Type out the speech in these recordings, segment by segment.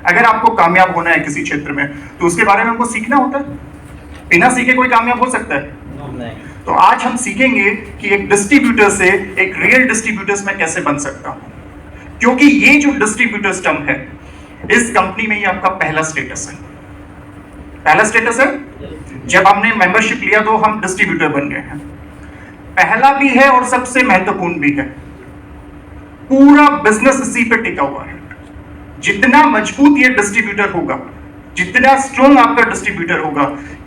अगर आपको कामयाब होना है किसी क्षेत्र में तो उसके बारे में हमको सीखना होता है। बिना सीखे कोई कामयाब हो सकता है? नहीं। तो आज हम सीखेंगे कि एक डिस्ट्रीब्यूटर से एक रियल डिस्ट्रीब्यूटर्स में कैसे बन सकता हूं, क्योंकि ये जो डिस्ट्रीब्यूटर्स टर्म है इस कंपनी में ये आपका पहला स्टेटस है। पहला स्टेटस है, जब हमने मेंबरशिप लिया तो हम डिस्ट्रीब्यूटर बन गए हैं। पहला भी है और सबसे महत्वपूर्ण भी है। पूरा बिजनेस इसी पे टिका हुआ है। जितना मजबूत ये डिस्ट्रीब्यूटर होगा, जितना स्ट्रॉन्ग आपका डिस्ट्रीब्यूटर होगा,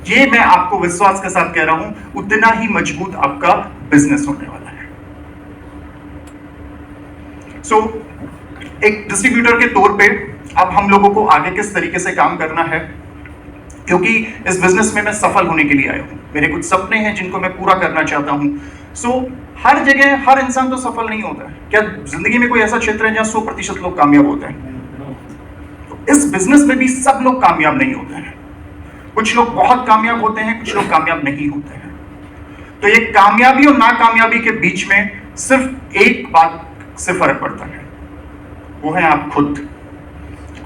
ये मैं आपको विश्वास के साथ कह रहा हूं, उतना ही मजबूत आपका बिजनेस होने वाला है। सो एक डिस्ट्रीब्यूटर के तौर पे अब हम लोगों को आगे किस तरीके से काम करना है, क्योंकि इस बिजनेस में मैं सफल होने के लिए आया हूं। मेरे कुछ सपने हैं जिनको मैं पूरा करना चाहता हूं। सो हर जगह हर इंसान तो सफल नहीं होता है। क्या जिंदगी में कोई ऐसा क्षेत्र है जहां 100% लोग कामयाब होते हैं? तो इस बिजनेस में भी सब लोग कामयाब नहीं होते हैं। कुछ लोग बहुत कामयाब होते हैं, कुछ लोग कामयाब नहीं होते हैं। तो ये कामयाबी और नाकामयाबी के बीच में सिर्फ एक बात से फर्क पड़ता है, वो है आप खुद।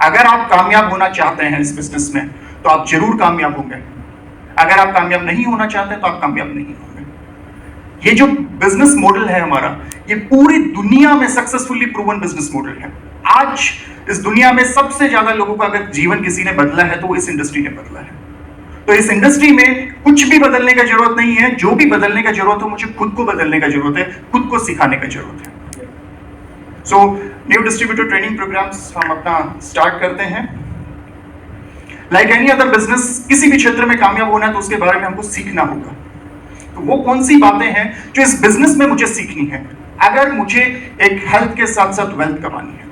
अगर आप कामयाब होना चाहते हैं इस बिजनेस में तो आप जरूर कामयाब होंगे। अगर आप कामयाब नहीं होना चाहते तो आप कामयाब नहीं होंगे। ये जो बिजनेस मॉडल है हमारा, ये पूरी दुनिया में सक्सेसफुली प्रूवन बिजनेस मॉडल है। आज इस दुनिया में सबसे ज्यादा लोगों का अगर जीवन किसी ने बदला है तो वो इस इंडस्ट्री ने बदला है। तो इस इंडस्ट्री में कुछ भी बदलने का जरूरत नहीं है। जो भी बदलने का जरूरत हो, मुझे खुद को बदलने का जरूरत है, खुद को सिखाने का जरूरत है। So new distributor training programs हम अपना स्टार्ट करते हैं। लाइक एनी अदर बिजनेस, किसी भी क्षेत्र में कामयाब होना है तो उसके बारे में हमको सीखना होगा। तो वो कौन सी बातें हैं जो इस बिजनेस में मुझे सीखनी है? अगर मुझे एक हेल्थ के साथ साथ वेल्थ कमानी है,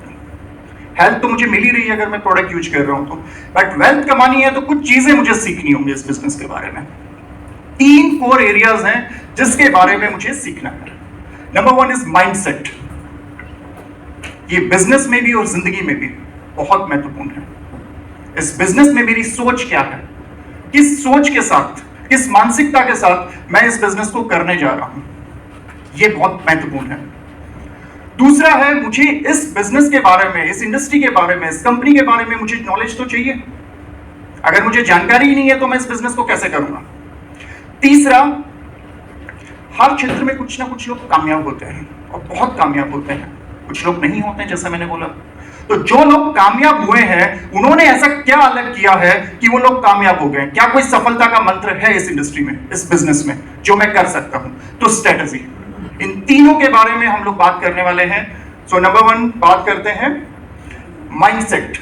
हेल्थ तो मुझे मिल ही रही है अगर मैं प्रोडक्ट यूज कर रहा हूं तो, बट वेल्थ कमानी है तो कुछ चीजें मुझे सीखनी होंगी इस बिजनेस के बारे में। 3 कोर एरियाज हैं जिसके बारे में मुझे सीखना है। Number 1 is mindset. ये बिजनेस में भी और जिंदगी में भी बहुत महत्वपूर्ण है। इस बिजनेस में मेरी सोच क्या है, किस सोच के साथ, किस मानसिकता के साथ मैं इस बिजनेस को करने जा रहा हूं, ये बहुत महत्वपूर्ण है। दूसरा है, मुझे इस बिजनेस के बारे में, इस इंडस्ट्री के बारे में, इस कंपनी के बारे में मुझे नॉलेज तो चाहिए। अगर मुझे जानकारी ही नहीं है तो मैं इस बिजनेस को कैसे करूंगा। तीसरा, हर क्षेत्र में कुछ ना कुछ लोग कामयाब होते हैं और बहुत कामयाब होते हैं, कुछ लोग नहीं होते हैं, जैसा मैंने बोला। तो जो लोग कामयाब हुए हैं उन्होंने ऐसा क्या अलग किया है कि वो लोग कामयाब हो गए? क्या कोई सफलता का मंत्र है इस इंडस्ट्री में, इस बिजनेस में, जो मैं कर सकता हूं? तो स्ट्रेटजी। इन तीनों के बारे में हम लोग बात करने वाले हैं। सो नंबर 1 बात करते हैं माइंडसेट।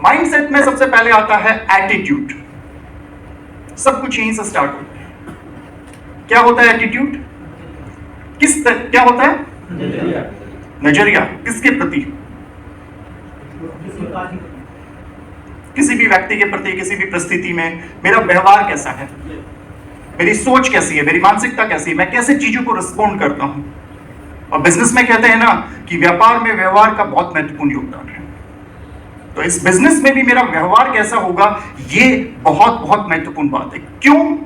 माइंडसेट में सबसे पहले आता है एटीट्यूड। सब कुछ यहीं से स्टार्ट होता है। क्या होता है एटीट्यूड? क्या होता है? नजरिया। किसके प्रति? किसी भी व्यक्ति के प्रति, किसी भी परिस्थिति में मेरा व्यवहार कैसा है, मेरी सोच कैसी है, मेरी मानसिकता कैसी है, मैं कैसे चीजों को रिस्पॉन्ड करता हूं। और बिजनेस में कहते हैं ना कि व्यापार में व्यवहार का बहुत महत्वपूर्ण योगदान है। तो इस बिजनेस में भी मेरा व्यवहार कैसा होगा, ये बहुत बहुत महत्वपूर्ण बात है। क्यों?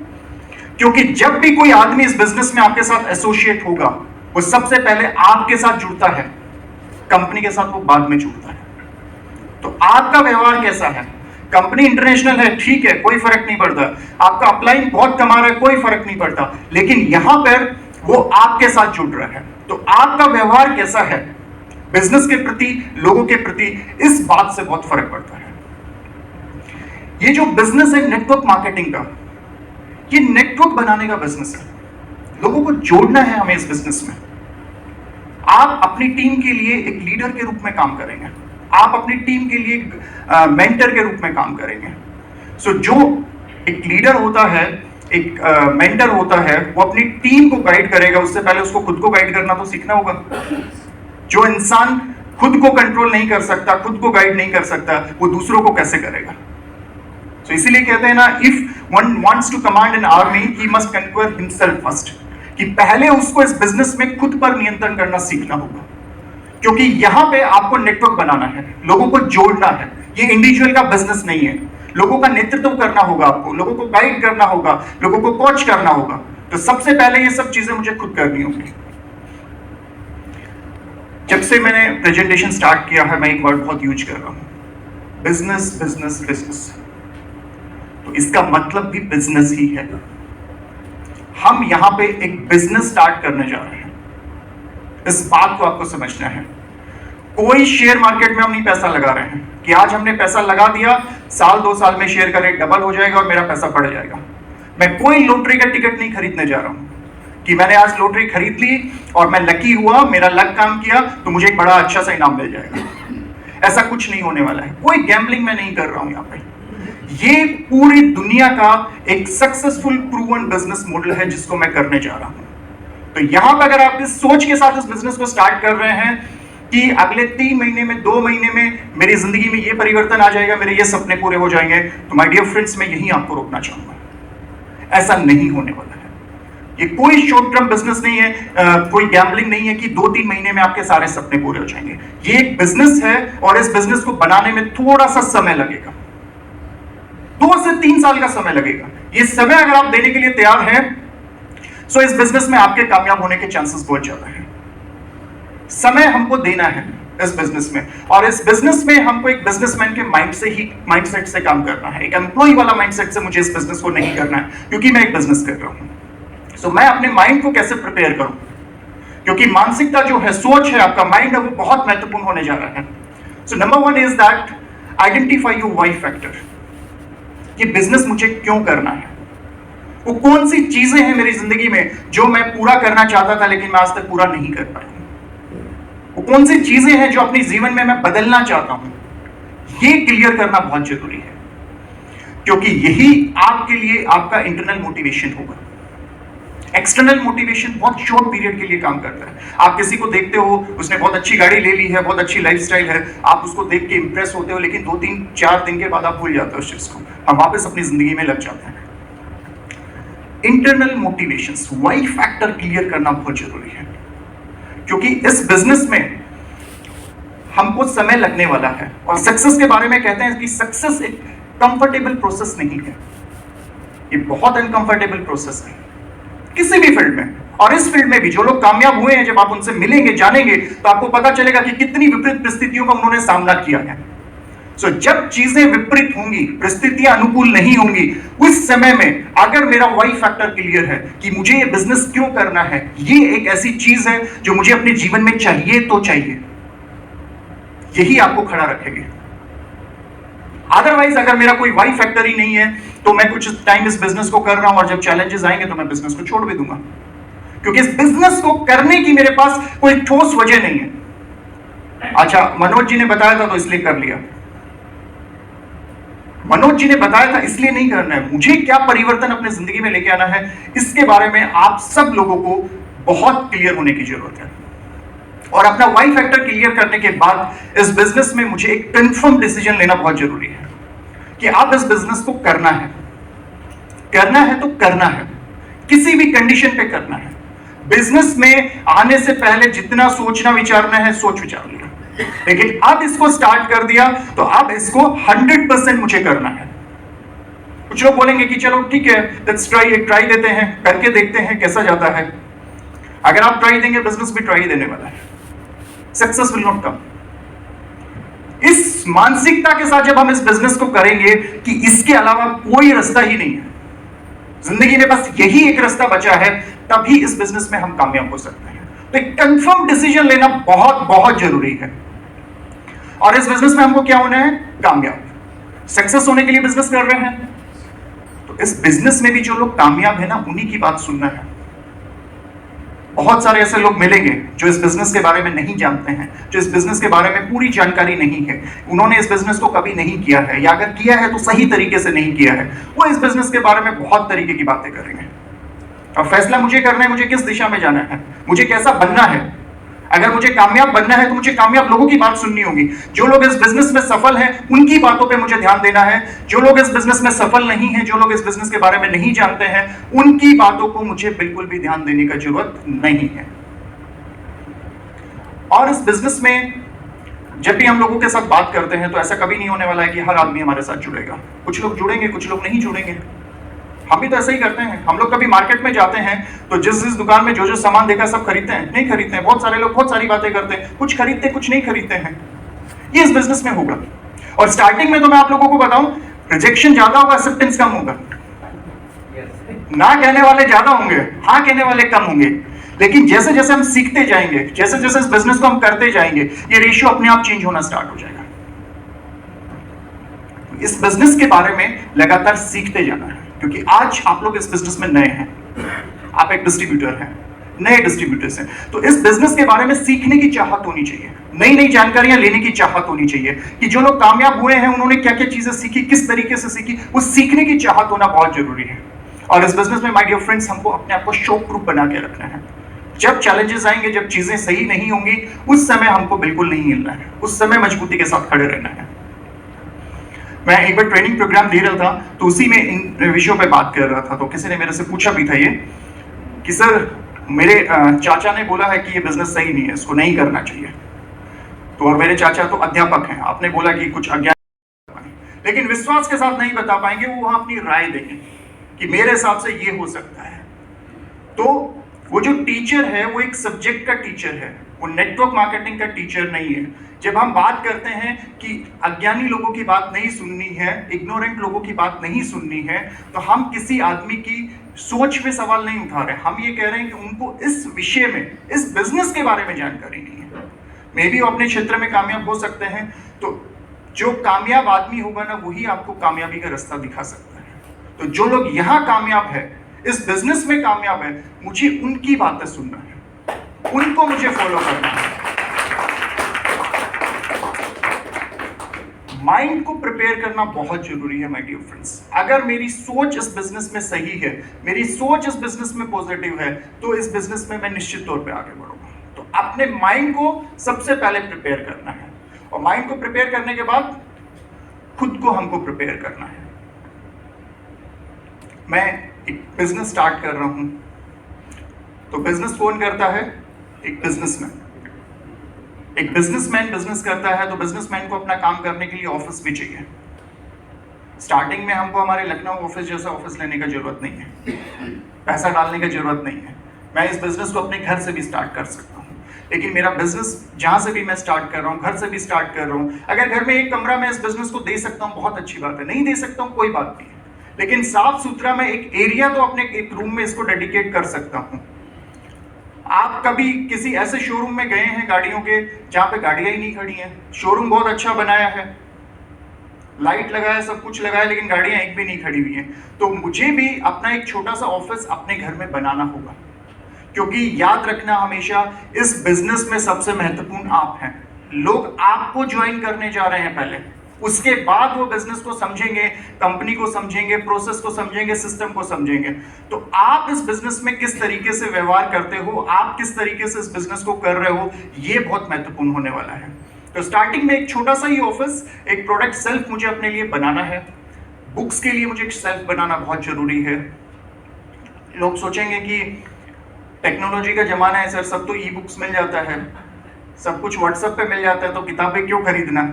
क्योंकि जब भी कोई आदमी इस बिजनेस में आपके साथ एसोसिएट होगा, वो सबसे पहले आपके साथ जुड़ता है, कंपनी के साथ वो बाद में जुड़ता है। तो आपका व्यवहार कैसा है? कंपनी इंटरनेशनल है, ठीक है, कोई फर्क नहीं पड़ता। आपका अपलाइन बहुत कमा रहा है, कोई फर्क नहीं पड़ता, लेकिन यहां पर वो आपके साथ जुड़ रहा है। तो आपका व्यवहार कैसा है बिजनेस के प्रति, लोगों के प्रति, इस बात से बहुत फर्क पड़ता है। ये जो बिजनेस है नेटवर्क मार्केटिंग का, ये नेटवर्क बनाने का बिजनेस है। लोगों को जोड़ना है हमें इस बिजनेस में। आप अपनी टीम के लिए एक लीडर के रूप में काम करेंगे, आप अपनी टीम के लिए मेंटर के रूप में काम करेंगे। सो जो एक लीडर होता है, एक मेंटर होता है, वो अपनी टीम को गाइड करेगा। उससे पहले उसको खुद को गाइड करना तो सीखना होगा। जो इंसान खुद को कंट्रोल नहीं कर सकता, खुद को गाइड नहीं कर सकता, वो दूसरों को कैसे करेगा? तो इसीलिए कहते हैं ना, if one wants to command an army he must conquer himself first, कि पहले उसको इस बिजनेस में खुद पर नियंत्रण करना सीखना होगा। क्योंकि यहां पे आपको नेटवर्क बनाना है, लोगों को जोड़ना है। ये इंडिविजुअल का बिजनेस नहीं है। लोगों का नेतृत्व करना होगा, आपको लोगों को गाइड करना होगा, लोगों को कोच करना होगा। तो सबसे पहले ये सब चीजें मुझे खुद करनी होगी। जब से मैंने प्रेजेंटेशन स्टार्ट किया है मैं एक वर्ड बहुत यूज कर रहा हूं, बिजनेस बिजनेस बिजनेस। तो इसका मतलब भी बिजनेस ही है। हम यहां पे एक बिजनेस स्टार्ट करने जा रहे हैं, इस बात को आपको समझना है। कोई शेयर मार्केट में हम नहीं पैसा लगा रहे हैं कि आज हमने पैसा लगा दिया, साल 2 साल में शेयर का रेट डबल हो जाएगा और मेरा पैसा बढ़ जाएगा। मैं कोई लॉटरी का टिकट नहीं खरीदने जा रहा हूं कि मैंने आज लॉटरी खरीद ली और मैं लकी हुआ, मेरा लक काम किया तो मुझे एक बड़ा अच्छा सा इनाम मिल जाएगा। ऐसा कुछ नहीं होने वाला है। कोई गैम्बलिंग मैं नहीं कर रहा हूं यहाँ पे। ये पूरी दुनिया का एक सक्सेसफुल प्रूवन बिजनेस मॉडल है जिसको मैं करने जा रहा हूं। तो यहां पर अगर आप इस सोच के साथ इस बिजनेस को स्टार्ट कर रहे हैं कि अगले 3 महीने में 2 महीने में मेरी जिंदगी में ये परिवर्तन आ जाएगा, मेरे ये सपने पूरे हो जाएंगे, तो माय डियर फ्रेंड्स मैं यही आपको रोकना चाहूंगा। ऐसा नहीं होने वाला है। ये कोई शॉर्ट टर्म बिजनेस नहीं है, कोई गैम्बलिंग नहीं है कि 2-3 महीने में आपके सारे सपने पूरे हो जाएंगे। ये एक बिजनेस है और इस बिजनेस को बनाने में थोड़ा सा समय लगेगा, 2 से 3 साल का समय लगेगा। ये समय अगर आप देने के लिए तैयार हैं तो इस बिजनेस में आपके कामयाब होने के चांसेस बहुत ज्यादा हैं। समय हमको देना है इस बिजनेस में, और इस बिजनेस में हमको एक बिजनेसमैन के माइंडसेट से काम करना है। एक एम्प्लॉय वाला माइंडसेट से मुझे इस बिजनेस को नहीं करना है, क्योंकि मैं एक बिजनेस कर रहा हूं। सो मैं अपने माइंड को कैसे प्रिपेयर करूं, क्योंकि मानसिकता जो है, सोच है, आपका माइंड है, वो बहुत महत्वपूर्ण होने जा रहा है। So number 1 is that identify your why factor. ये बिजनेस मुझे क्यों करना है, वो कौन सी चीजें हैं मेरी जिंदगी में जो मैं पूरा करना चाहता था लेकिन मैं आज तक पूरा नहीं कर पाया, वो कौन सी चीजें हैं जो अपने जीवन में मैं बदलना चाहता हूं। ये क्लियर करना बहुत जरूरी है, क्योंकि यही आपके लिए आपका इंटरनल मोटिवेशन होगा। एक्सटर्नल मोटिवेशन बहुत शॉर्ट पीरियड के लिए काम करता है। आप किसी को देखते हो, उसने बहुत अच्छी गाड़ी ले ली है, बहुत अच्छी लाइफस्टाइल है, आप उसको देख के इंप्रेस होते हो, लेकिन 2-3-4 दिन के बाद आप भूल जाते हो उस चीज को, हम वापस अपनी जिंदगी में लग जाते हैं। Internal motivations, why factor clear करना बहुत जरूरी है, क्योंकि इस बिजनेस में हमको समय लगने वाला है। और सक्सेस के बारे में कहते हैं कि सक्सेस एक कंफर्टेबल प्रोसेस नहीं है, ये बहुत अनकंफर्टेबल प्रोसेस है किसी भी फील्ड में। और इस फील्ड में भी जो लोग कामयाब हुए हैं, जब आप उनसे मिलेंगे, जानेंगे, तो आपको पता चलेगा कि कितनी विपरीत परिस्थितियों का उन्होंने सामना किया है। सो जब चीजें विपरीत होंगी, परिस्थितियां अनुकूल नहीं होंगी, उस समय में अगर मेरा वाई फैक्टर क्लियर है कि मुझे ये बिजनेस क्यों करना है, ये एक ऐसी चीज है जो मुझे अपने जीवन में चाहिए तो चाहिए, यही आपको खड़ा रखेगी। अदरवाइज अगर मेरा कोई वाई फैक्टर ही नहीं है तो मैं कुछ टाइम इस बिजनेस को कर रहा हूं और जब चैलेंजेस आएंगे तो मैं बिजनेस को छोड़ भी दूंगा, क्योंकि इस बिजनेस को करने की मेरे पास कोई ठोस वजह नहीं है। अच्छा, मनोज जी ने बताया था तो इसलिए कर लिया, मनोज जी ने बताया था इसलिए नहीं करना है। मुझे क्या परिवर्तन अपने जिंदगी में लेके आना है, इसके बारे में आप सब लोगों को बहुत क्लियर होने की जरूरत है। और अपना वाई फैक्टर क्लियर करने के बाद इस बिजनेस में मुझे एक कंफर्म डिसीजन लेना बहुत जरूरी है कि आप इस बिजनेस को करना है तो करना है, किसी भी कंडीशन पे करना है। बिजनेस में आने से पहले जितना सोचना विचारना है सोच विचार लिया, लेकिन अब इसको स्टार्ट कर दिया तो अब इसको 100% मुझे करना है। कुछ लोग बोलेंगे कि चलो ठीक है, लेट्स ट्राई, एक ट्राई देते हैं, करके देखते हैं कैसा जाता है। अगर आप ट्राई देंगे, बिजनेस भी ट्राई देने वाला है, सक्सेस विल नॉट कम। इस मानसिकता के साथ जब हम इस बिजनेस को करेंगे कि इसके अलावा कोई रास्ता ही नहीं है, जिंदगी में बस यही एक रास्ता बचा है, तभी इस बिजनेस में हम कामयाब हो सकते हैं। तो एक कंफर्म डिसीजन लेना बहुत बहुत जरूरी है। और इस बिजनेस में हमको क्या होना है, कामयाब। सक्सेस होने के लिए बिजनेस कर रहे हैं, तो इस बिजनेस में भी जो लोग कामयाब है ना, उन्हीं की बात सुनना है। बहुत सारे ऐसे लोग मिलेंगे जो इस बिजनेस के बारे में नहीं जानते हैं, जो इस बिजनेस के बारे में पूरी जानकारी नहीं है, उन्होंने इस बिजनेस को कभी नहीं किया है, या अगर किया है तो सही तरीके से नहीं किया है। वो इस बिजनेस के बारे में बहुत तरीके की बातें करेंगे। और फैसला मुझे करना है, मुझे किस दिशा में जाना है, मुझे कैसा बनना है। अगर मुझे कामयाब बनना है तो मुझे कामयाब लोगों की बात सुननी होगी। जो लोग इस बिजनेस में सफल हैं, उनकी बातों पे मुझे ध्यान देना है। जो लोग इस बिजनेस में सफल नहीं हैं, जो लोग इस बिजनेस के बारे में नहीं जानते हैं, उनकी बातों को मुझे बिल्कुल भी ध्यान देने की जरूरत नहीं है। और इस बिजनेस में जब भी हम लोगों के साथ बात करते हैं तो ऐसा कभी नहीं होने वाला है कि हर आदमी हमारे साथ जुड़ेगा। कुछ लोग जुड़ेंगे, कुछ लोग नहीं जुड़ेंगे। हम भी तो ऐसा ही करते हैं। हम लोग कभी मार्केट में जाते हैं तो जिस जिस दुकान में जो जो सामान देखा सब खरीदते हैं? नहीं खरीदते हैं। बहुत सारे लोग बहुत सारी बातें करते हैं, कुछ खरीदते कुछ नहीं खरीदते हैं। ये इस बिजनेस में होगा। और स्टार्टिंग में तो मैं आप लोगों को बताऊं, रिजेक्शन ज्यादा होगा, एक्सेप्टेंस कम होगा। ना कहने वाले ज्यादा होंगे, हाँ कहने वाले कम होंगे। लेकिन जैसे जैसे हम सीखते जाएंगे, जैसे जैसे इस बिजनेस को हम करते जाएंगे, ये रेशियो अपने आप चेंज होना स्टार्ट हो जाएगा। इस बिजनेस के बारे में लगातार सीखते जाना है, क्योंकि आज आप लोग इस बिजनेस में नए हैं। आप एक डिस्ट्रीब्यूटर हैं, नए डिस्ट्रीब्यूटर्स हैं, तो इस बिजनेस के बारे में सीखने की चाहत होनी चाहिए, नई नई जानकारियां लेने की चाहत होनी चाहिए कि जो लोग कामयाब हुए हैं उन्होंने क्या क्या चीजें सीखी, किस तरीके से सीखी, वो सीखने की चाहत होना बहुत जरूरी है। और इस बिजनेस में माय डियर फ्रेंड्स, हमको अपने आप को शो प्रूफ बना के रखना है। जब चैलेंजेस आएंगे, जब चीजें सही नहीं होंगी, उस समय हमको बिल्कुल नहीं हिलना है, उस समय मजबूती के साथ खड़े रहना है। मैं एक बार ट्रेनिंग प्रोग्राम दे रहा था, तो उसी में इन विषयों पे बात कर रहा था, तो किसी ने मेरे से पूछा भी था ये कि सर, मेरे चाचा ने बोला है कि ये बिजनेस सही नहीं है, इसको नहीं करना चाहिए। तो और मेरे चाचा तो अध्यापक हैं, आपने बोला कि कुछ अज्ञान, लेकिन विश्वास के साथ नहीं बता पाएंगे, वो वहां अपनी राय देंगे कि मेरे हिसाब से ये हो सकता है। तो वो जो टीचर है वो एक सब्जेक्ट का टीचर है, वो नेटवर्क मार्केटिंग का टीचर नहीं है। जब हम बात करते हैं कि अज्ञानी लोगों की बात नहीं सुननी है, इग्नोरेंट लोगों की बात नहीं सुननी है, तो हम किसी आदमी की सोच पे सवाल नहीं उठा रहे, हम ये कह रहे हैं कि उनको इस विषय में, इस बिजनेस के बारे में जानकारी नहीं है। मे बी वो अपने क्षेत्र में कामयाब हो सकते हैं, तो जो कामयाब आदमी होगा ना, वही आपको कामयाबी का रास्ता दिखा सकता है। तो जो लोग यहाँ कामयाब है, इस बिजनेस में कामयाब है, मुझे उनकी बातें सुनना है, उनको मुझे फॉलो करना है। माइंड को प्रिपेयर करना बहुत जरूरी है माय डियर फ्रेंड्स। अगर मेरी सोच इस बिजनेस में सही है, मेरी सोच इस बिजनेस में पॉजिटिव है, तो इस बिजनेस में मैं निश्चित तौर पे आगे बढ़ूंगा। तो अपने माइंड को सबसे पहले प्रिपेयर करना है, और माइंड को प्रिपेयर करने के बाद खुद को हमको प्रिपेयर करना है। मैं एक बिजनेस स्टार्ट कर रहा हूं, तो बिजनेस कौन करता है? एक बिजनेसमैन। एक बिजनेसमैन बिजनेस करता है, तो बिजनेसमैन को अपना काम करने के लिए ऑफिस भी चाहिए। स्टार्टिंग में हमको हमारे लखनऊ ऑफिस जैसा ऑफिस लेने का जरूरत नहीं है, पैसा डालने का जरूरत नहीं है। मैं इस बिजनेस को अपने घर से भी स्टार्ट कर सकता हूँ, लेकिन मेरा बिजनेस जहां से भी मैं स्टार्ट कर रहा हूँ, घर से भी स्टार्ट कर रहा हूँ, अगर घर में एक कमरा मैं इस बिजनेस को दे सकता हूँ, बहुत अच्छी बात है। नहीं दे सकता हूँ, कोई बात नहीं है, लेकिन साफ सुथरा मैं एक एरिया तो अपने एक रूम में इसको डेडिकेट कर सकता हूँ। आप कभी किसी ऐसे शोरूम में गए हैं गाड़ियों के, जहां पे गाड़ियां ही नहीं खड़ी हैं? शोरूम बहुत अच्छा बनाया है, लाइट लगाया, सब कुछ लगाया, लेकिन गाड़ियां एक भी नहीं खड़ी हुई हैं। तो मुझे भी अपना एक छोटा सा ऑफिस अपने घर में बनाना होगा, क्योंकि याद रखना हमेशा, इस बिजनेस में सबसे महत्वपूर्ण आप हैं। लोग आपको ज्वाइन करने जा रहे हैं पहले, उसके बाद वो बिजनेस को समझेंगे, कंपनी को समझेंगे, प्रोसेस को समझेंगे, सिस्टम को समझेंगे। तो आप इस बिजनेस में किस तरीके से व्यवहार करते हो, आप किस तरीके से इस बिजनेस को कर रहे हो, ये बहुत महत्वपूर्ण होने वाला है। तो स्टार्टिंग में एक छोटा सा ही ऑफिस, एक प्रोडक्ट सेल्फ मुझे अपने लिए बनाना है। बुक्स के लिए मुझे एक सेल्फ बनाना बहुत जरूरी है। लोग सोचेंगे कि टेक्नोलॉजी का जमाना है सर, सब तो ई बुक्स मिल जाता है, सब कुछ व्हाट्सएप पे मिल जाता है, तो किताबें क्यों खरीदना?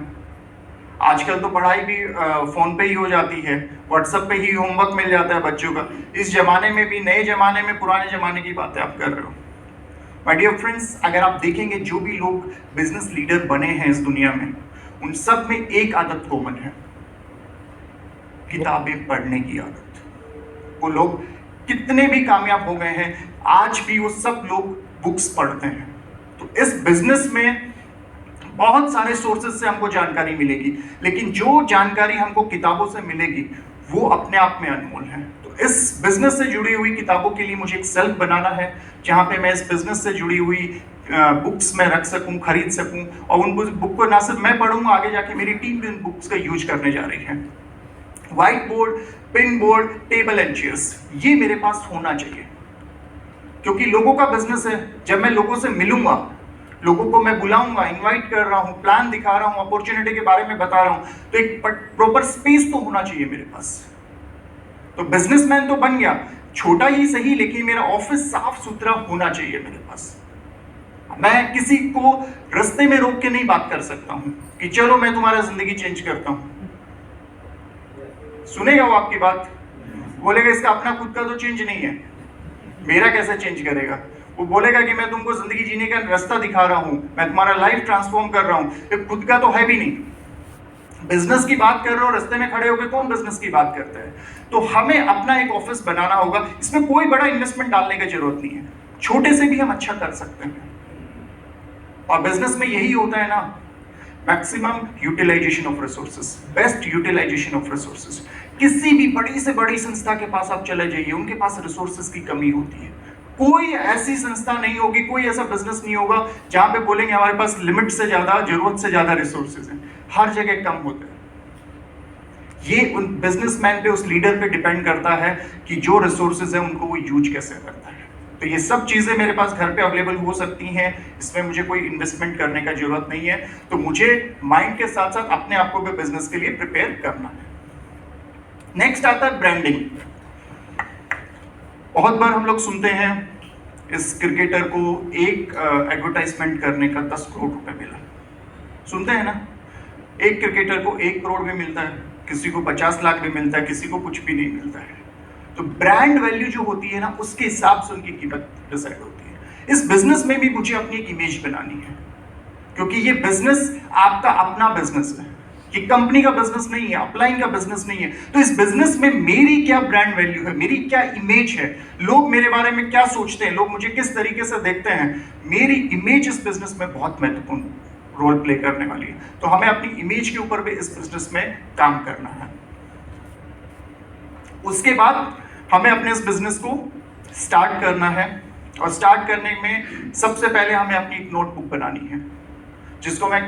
आजकल तो पढ़ाई भी फोन पे ही हो जाती है, व्हाट्सएप पे ही होमवर्क मिल जाता है बच्चों का। इस जमाने में भी, नए जमाने में, पुराने जमाने की बातें आप कर रहे हो। माय डियर फ्रेंड्स, अगर आप देखेंगे जो भी लोग बिजनेस लीडर बने हैं इस दुनिया में, उन सब में एक आदत कॉमन है, किताबें पढ़ने की आदत। वो लोग कितने भी कामयाब हो गए हैं, आज भी वो सब लोग बुक्स पढ़ते हैं। तो इस बिजनेस में बहुत सारे सोर्सेज से हमको जानकारी मिलेगी, लेकिन जो जानकारी हमको किताबों से मिलेगी वो अपने आप में अनमोल है। तो इस बिजनेस से जुड़ी हुई किताबों के लिए मुझे एक सेल्फ बनाना है, जहां पे मैं इस बिजनेस से जुड़ी हुई बुक्स में रख सकूं, खरीद सकूं, और उन बुक को ना सिर्फ मैं पढ़ूंगा, आगे जाके मेरी टीम भी उन बुक्स का यूज करने जा रही है। White board, pin board, table and chairs, ये मेरे पास होना चाहिए, क्योंकि लोगों का बिजनेस है। जब मैं लोगों से मिलूंगा, लोगों को मैं बुलाऊंगा, इनवाइट कर रहा हूं, प्लान दिखा रहा हूं, अपॉर्चुनिटी के बारे में बता रहा हूं, तो एक प्रॉपर स्पेस तो होना चाहिए मेरे पास। तो बिजनेसमैन तो बन गया, छोटा ही सही, लेकिन मेरा ऑफिस साफ सुथरा होना चाहिए मेरे पास। मैं किसी को रास्ते में रोक के नहीं बात कर सकता हूं कि चलो मैं तुम्हारा जिंदगी चेंज करता हूं। सुनेगा वो आपकी बात? बोलेगा इसका अपना खुद का तो चेंज नहीं है, मेरा कैसे चेंज करेगा। वो बोलेगा कि मैं तुमको जिंदगी जीने का रास्ता दिखा रहा हूं, मैं तुम्हारा लाइफ ट्रांसफॉर्म कर रहा हूं, ये खुद का तो है भी नहीं। बिजनेस की बात कर रहे हो, रास्ते में खड़े होकर कौन बिजनेस की बात करता है। तो हमें अपना एक ऑफिस बनाना होगा, इसमें कोई बड़ा इन्वेस्टमेंट डालने की जरूरत नहीं है, छोटे से भी हम अच्छा कर सकते हैं। और बिजनेस में यही होता है ना, maximum utilization of resources, best utilization of resources. किसी भी बड़ी से बड़ी संस्था के पास आप चले जाइए, उनके पास रिसोर्सेज की कमी होती है। कोई ऐसी संस्था नहीं होगी, कोई ऐसा बिजनेस नहीं होगा जहां पे बोलेंगे हमारे पास लिमिट से ज्यादा, जरूरत से ज्यादा रिसोर्सेज हैं। हर जगह कम होते हैं। ये उन बिजनेसमैन पे, उस लीडर पे डिपेंड करता है कि जो रिसोर्सेज है उनको वो यूज कैसे करता है। तो ये सब चीजें मेरे पास घर पे अवेलेबल हो सकती हैं, इसमें मुझे कोई इन्वेस्टमेंट करने का जरूरत नहीं है। तो मुझे माइंड के साथ साथ अपने आप को भी बिजनेस के लिए प्रिपेयर करना है। नेक्स्ट आता है ब्रांडिंग। बहुत बार हम लोग सुनते हैं इस क्रिकेटर को एक एडवर्टाइजमेंट करने का 10 करोड़ रुपए मिला, सुनते हैं ना। एक क्रिकेटर को 1 करोड़ भी मिलता है, किसी को 50 लाख भी मिलता है, किसी को कुछ भी नहीं मिलता है। तो ब्रांड वैल्यू जो होती है ना, उसके हिसाब से उनकी कीमत डिसाइड होती है। इस बिजनेस में भी मुझे अपनी एक इमेज बनानी है, क्योंकि ये बिजनेस आपका अपना बिजनेस है, ये कंपनी का बिजनेस नहीं है, अपलाइन का बिजनेस नहीं है। तो इस बिजनेस में मेरी क्या ब्रांड वैल्यू है, मेरी क्या इमेज है, लोग मेरे बारे में क्या सोचते हैं, लोग मुझे किस तरीके से देखते हैं, मेरी इमेज इस बिजनेस में बहुत महत्वपूर्ण रोल प्ले करने वाली है। तो हमें अपनी इमेज के ऊपर भी इस बिजनेस में काम करना है। उसके बाद हमें अपने इस बिजनेस को स्टार्ट करना है, और स्टार्ट करने में सबसे पहले हमें अपनी एक नोटबुक बनानी है, जिसको मैं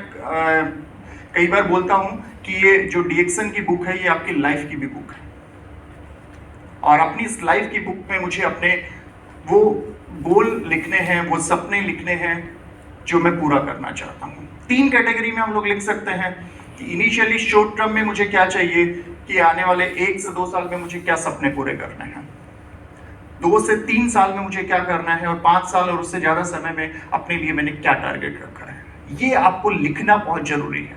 कई बार बोलता हूं कि ये जो डीएक्सन की बुक है, ये आपकी लाइफ की भी बुक है। और अपनी इस लाइफ की बुक में मुझे अपने वो गोल लिखने हैं, वो सपने लिखने हैं जो मैं पूरा करना चाहता हूं। 3 कैटेगरी में हम लोग लिख सकते हैं कि इनिशियली शॉर्ट टर्म में मुझे क्या चाहिए, कि आने वाले 1 से 2 साल में मुझे क्या सपने पूरे करने हैं, 2 से 3 साल में मुझे क्या करना है, और 5 साल और उससे ज्यादा समय में अपने लिए मैंने क्या टारगेट रखा है। ये आपको लिखना बहुत जरूरी है,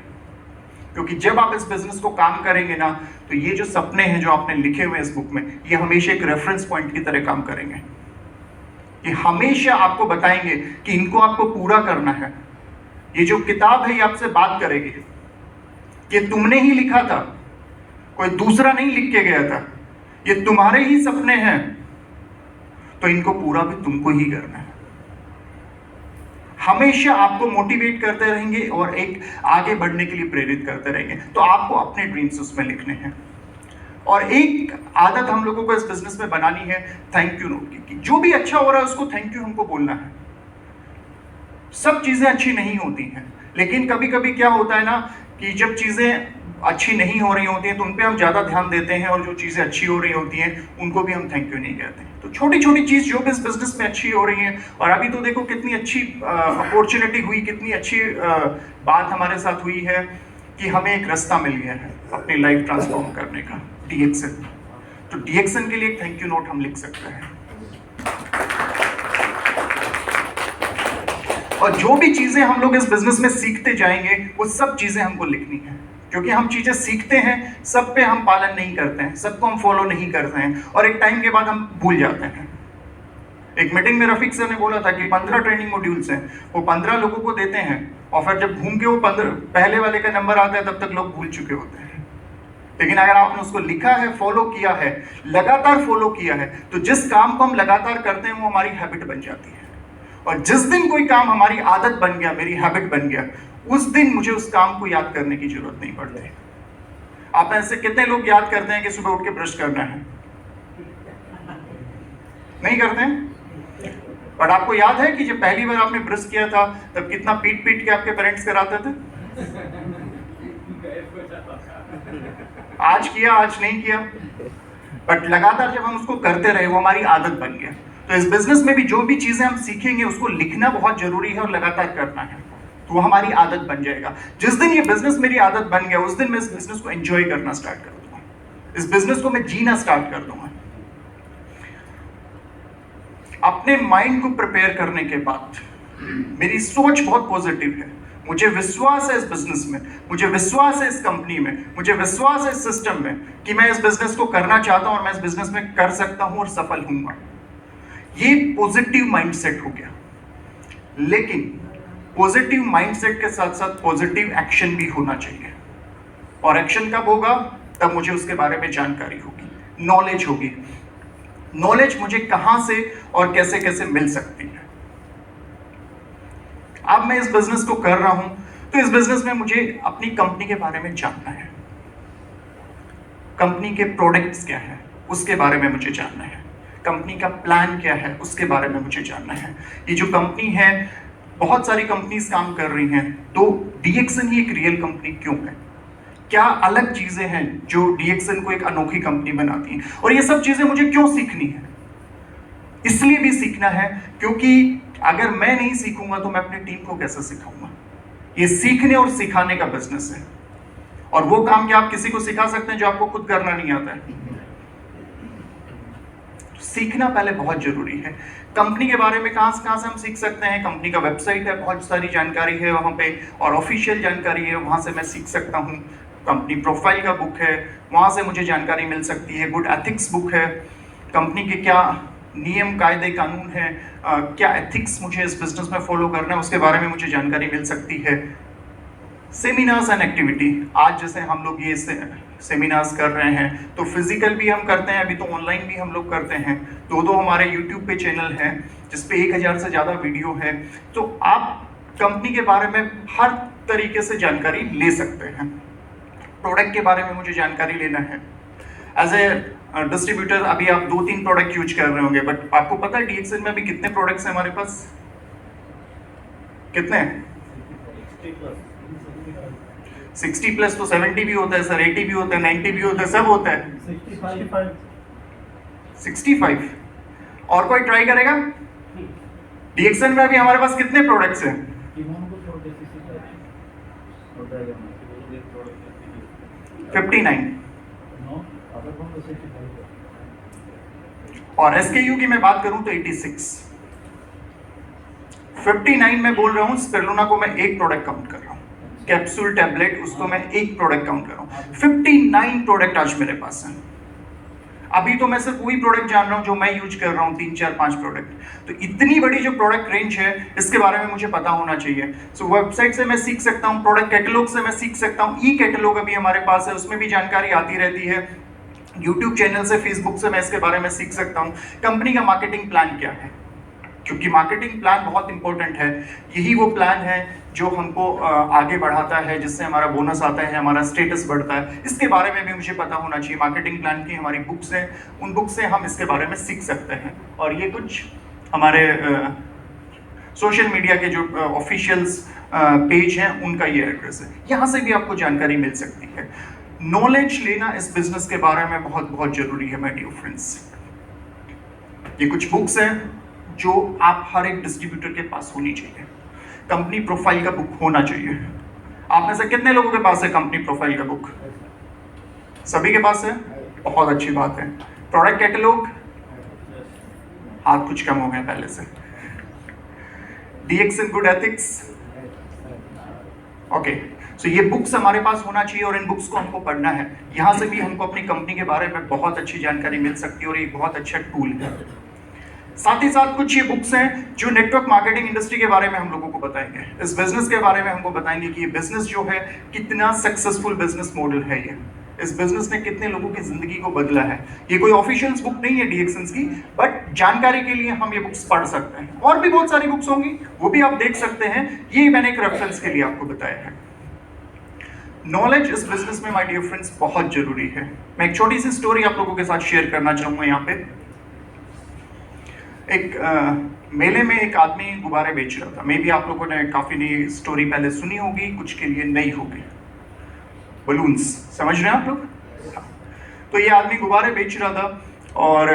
क्योंकि जब आप इस बिजनेस को काम करेंगे ना, तो ये जो सपने हैं जो आपने लिखे हुए इस बुक में, ये हमेशा एक रेफरेंस पॉइंट की तरह काम करेंगे। ये हमेशा आपको बताएंगे कि इनको आपको पूरा करना है। ये जो किताब है ये आपसे बात करेगी, ये तुमने ही लिखा था, कोई दूसरा नहीं लिख के गया था, ये तुम्हारे ही सपने हैं, तो इनको पूरा भी तुमको ही करना है। हमेशा आपको मोटिवेट करते रहेंगे और एक आगे बढ़ने के लिए प्रेरित करते रहेंगे। तो आपको अपने ड्रीम्स उसमें लिखने हैं। और एक आदत हम लोगों को इस बिजनेस में बनानी है थैंक यू नोट की। जो भी अच्छा हो रहा है उसको थैंक यू हमको बोलना है। सब चीजें अच्छी नहीं होती हैं, लेकिन कभी कभी क्या होता है ना कि जब चीजें अच्छी नहीं हो रही होती हैं तो उन पे हम ज्यादा ध्यान देते हैं, और जो चीजें अच्छी हो रही होती हैं उनको भी हम थैंक यू नहीं कहते हैं। तो छोटी छोटी चीज जो भी इस बिजनेस में अच्छी हो रही है, और अभी तो देखो कितनी अच्छी अपॉर्चुनिटी हुई, कितनी अच्छी बात हमारे साथ हुई है कि हमें एक रास्ता मिल गया है अपनी लाइफ ट्रांसफॉर्म करने का, डीएक्सन। तो डीएक्सन के लिए एक थैंक यू नोट हम लिख सकते हैं। और जो भी चीजें हम लोग इस बिजनेस में सीखते जाएंगे वो सब चीजें हमको लिखनी है, क्योंकि हम चीजें सीखते हैं, सब पे हम पालन नहीं करते हैं, सबको हम फॉलो नहीं करते हैं, और एक टाइम के बाद हम भूल जाते हैं। एक मीटिंग में रफीक सर ने बोला था कि 15 ट्रेनिंग मॉड्यूल्स हैं, वो 15 लोगों को देते हैं, और फिर जब घूम के वो 15 पहले वाले का नंबर आता है तब तक लोग भूल चुके होते हैं। लेकिन अगर आपने उसको लिखा है, फॉलो किया है, लगातार फॉलो किया है, तो जिस काम को हम लगातार करते हैं वो हमारी हैबिट बन जाती है। और जिस दिन कोई काम हमारी आदत बन गया, मेरी हैबिट बन गया, उस दिन मुझे उस काम को याद करने की जरूरत नहीं पड़ती। आप ऐसे कितने लोग याद करते हैं कि सुबह उठ के ब्रश करना है? नहीं करते हैं। बट आपको याद है कि जब पहली बार आपने ब्रश किया था तब कितना पीट पीट के आपके पेरेंट्स कराते थे? आज किया, आज नहीं किया, बट लगातार जब हम उसको करते रहे वो हमारी आदत बन गया। तो इस बिजनेस में भी जो भी चीजें हम सीखेंगे उसको लिखना बहुत जरूरी है और लगातार करना है, तो वो हमारी आदत बन जाएगा। जिस दिन ये बिजनेस मेरी आदत बन गया उस दिन मैं इस बिजनेस को एंजॉय करना स्टार्ट कर दूंगा, इस बिजनेस को मैं जीना स्टार्ट कर दूंगा। अपने माइंड को प्रिपेयर करने के बाद मेरी सोच बहुत पॉजिटिव है, मुझे विश्वास है इस बिजनेस में, मुझे विश्वास है इस कंपनी में, मुझे विश्वास है इस सिस्टम में कि मैं इस बिजनेस को करना चाहता हूं और मैं इस बिजनेस में कर सकता हूं और सफल हूंगा। ये पॉजिटिव माइंडसेट हो गया। लेकिन पॉजिटिव माइंडसेट के साथ साथ पॉजिटिव एक्शन भी होना चाहिए। और एक्शन कब होगा? तब मुझे उसके बारे में जानकारी होगी, नॉलेज होगी। नॉलेज मुझे कहां से और कैसे कैसे मिल सकती है। अब मैं इस बिजनेस को कर रहा हूं तो इस बिजनेस में मुझे अपनी कंपनी के बारे में जानना है। कंपनी के प्रोडक्ट्स क्या है उसके बारे में मुझे जानना है। कंपनी का प्लान क्या है उसके बारे में मुझे जानना है। ये जो कंपनी है, बहुत सारी कंपनीज काम कर रही हैं, तो डीएक्सन ही एक रियल कंपनी क्यों है? क्या अलग चीजें हैं जो डीएक्सन को एक अनोखी कंपनी बनाती हैं? और ये सब चीजें मुझे क्यों सीखनी है? इसलिए भी सीखना है क्योंकि अगर मैं नहीं सीखूंगा तो मैं अपनी टीम को कैसे सिखाऊंगा? ये सीखने और सिखाने का बिजनेस है। और वो काम क्या आप किसी को सिखा सकते हैं जो आपको खुद करना नहीं आता है? सीखना पहले बहुत जरूरी है। कंपनी के बारे में कहां से हम सीख सकते हैं? कंपनी का वेबसाइट है, बहुत सारी जानकारी है वहां पे, और ऑफिशियल जानकारी है, वहां से मैं सीख सकता हूं। कंपनी प्रोफाइल का बुक है, वहां से मुझे जानकारी मिल सकती है। गुड एथिक्स बुक है, कंपनी के क्या नियम कायदे कानून है, क्या एथिक्स मुझे इस बिजनेस में फॉलो करना है उसके बारे में मुझे जानकारी मिल सकती है। सेमिनार्स एंड एक्टिविटी, आज जैसे हम लोग ये सेमिनार्स कर रहे हैं तो फिजिकल भी हम करते हैं, अभी तो ऑनलाइन भी हम लोग करते हैं। दो हमारे यूट्यूब पे चैनल हैं जिसपे 1000 से ज़्यादा वीडियो है। तो आप कंपनी के बारे में हर तरीके से जानकारी ले सकते हैं। प्रोडक्ट के बारे में मुझे जानकारी लेना है। एज ए डिस्ट्रीब्यूटर अभी आप 2-3 प्रोडक्ट यूज कर रहे होंगे, बट आपको पता है डीएक्सन में अभी कितने प्रोडक्ट्स हैं हमारे पास? कितने? 60 प्लस। तो 70 भी होता है सर, 80 भी होता है, 90 भी होता है, सब होता है। 65। और कोई ट्राई करेगा? डीएक्सन में अभी हमारे पास कितने प्रोडक्ट्स हैं? 59। और एसकेयू की मैं बात करूं तो 86। 59 में बोल रहा हूं स्पिरुलिना को मैं एक प्रोडक्ट काउंट कर रहा हूं, कैप्सूल टैबलेट उसको मैं एक प्रोडक्ट काउंट कर रहा हूं। 59 प्रोडक्ट आज मेरे पास हैं। अभी तो मैं सिर्फ वही प्रोडक्ट जान रहा हूं जो मैं यूज कर रहा हूं, 3, 4, 5 प्रोडक्ट। तो इतनी बड़ी जो प्रोडक्ट रेंज है इसके बारे में मुझे पता होना चाहिए। सो वेबसाइट से मैं सीख सकता हूं, प्रोडक्ट कैटलॉग से मैं सीख सकता हूं, ई कैटलॉग अभी हमारे पास है उसमें भी जानकारी आती रहती है। यूट्यूब चैनल से, फेसबुक से मैं इसके बारे में सीख सकता हूं। कंपनी का मार्केटिंग प्लान क्या है, क्योंकि मार्केटिंग प्लान बहुत इंपॉर्टेंट है। यही वो प्लान है जो हमको आगे बढ़ाता है, जिससे हमारा बोनस आता है, हमारा स्टेटस बढ़ता है। इसके बारे में भी मुझे पता होना चाहिए। मार्केटिंग प्लान की हमारी बुक्स हैं, उन बुक्स से हम इसके बारे में सीख सकते हैं। और ये कुछ हमारे सोशल मीडिया के जो ऑफिशियल्स पेज हैं उनका ये एड्रेस है, यहाँ से भी आपको जानकारी मिल सकती है। नॉलेज लेना इस बिजनेस के बारे में बहुत बहुत जरूरी है माय डियर फ्रेंड्स। ये कुछ बुक्स हैं जो आप हर एक डिस्ट्रीब्यूटर के पास होनी चाहिए। कंपनी प्रोफाइल का बुक होना चाहिए। आप में से कितने लोगों के पास है कंपनी प्रोफाइल का बुक? सभी के पास है, बहुत अच्छी बात है। प्रोडक्ट कैटलॉग, हाथ कुछ कम हो गए पहले से। डीएक्सन गुड एथिक्स, ओके। सो ये बुक्स हमारे पास होना चाहिए और इन बुक्स को हमको पढ़ना है। यहाँ से भी हमको अपनी कंपनी के बारे में बहुत अच्छी जानकारी मिल सकती है और ये बहुत अच्छा टूल है। साथ ही साथ कुछ ये बुक्स हैं जो नेटवर्क मार्केटिंग इंडस्ट्री के बारे में हम लोगों को बताएंगे, इस बिजनेस के बारे में हमको बताएंगे कि ये बिजनेस जो है कितना सक्सेसफुल बिजनेस मॉडल है। ये इस बिजनेस ने कितने लोगों की जिंदगी को बदला है। ये कोई ऑफिशियल बुक नहीं है डीएक्सन की, बट जानकारी के लिए हम ये बुक्स पढ़ सकते हैं। और भी बहुत सारी बुक्स होंगी, वो भी आप देख सकते हैं। ये मैंने एक रेफरेंस के लिए आपको बताया है। नॉलेज इस बिजनेस में माय डियर फ्रेंड्स बहुत जरूरी है। मैं एक छोटी सी स्टोरी आप लोगों के साथ शेयर करना चाहूंगा। यहाँ पे एक मेले में एक आदमी गुब्बारे बेच रहा था। मे भी आप लोगों ने काफी नई स्टोरी पहले सुनी होगी, कुछ के लिए नई होगी। बलून्स, समझ रहे हैं आप लोग? तो ये आदमी गुब्बारे बेच रहा था और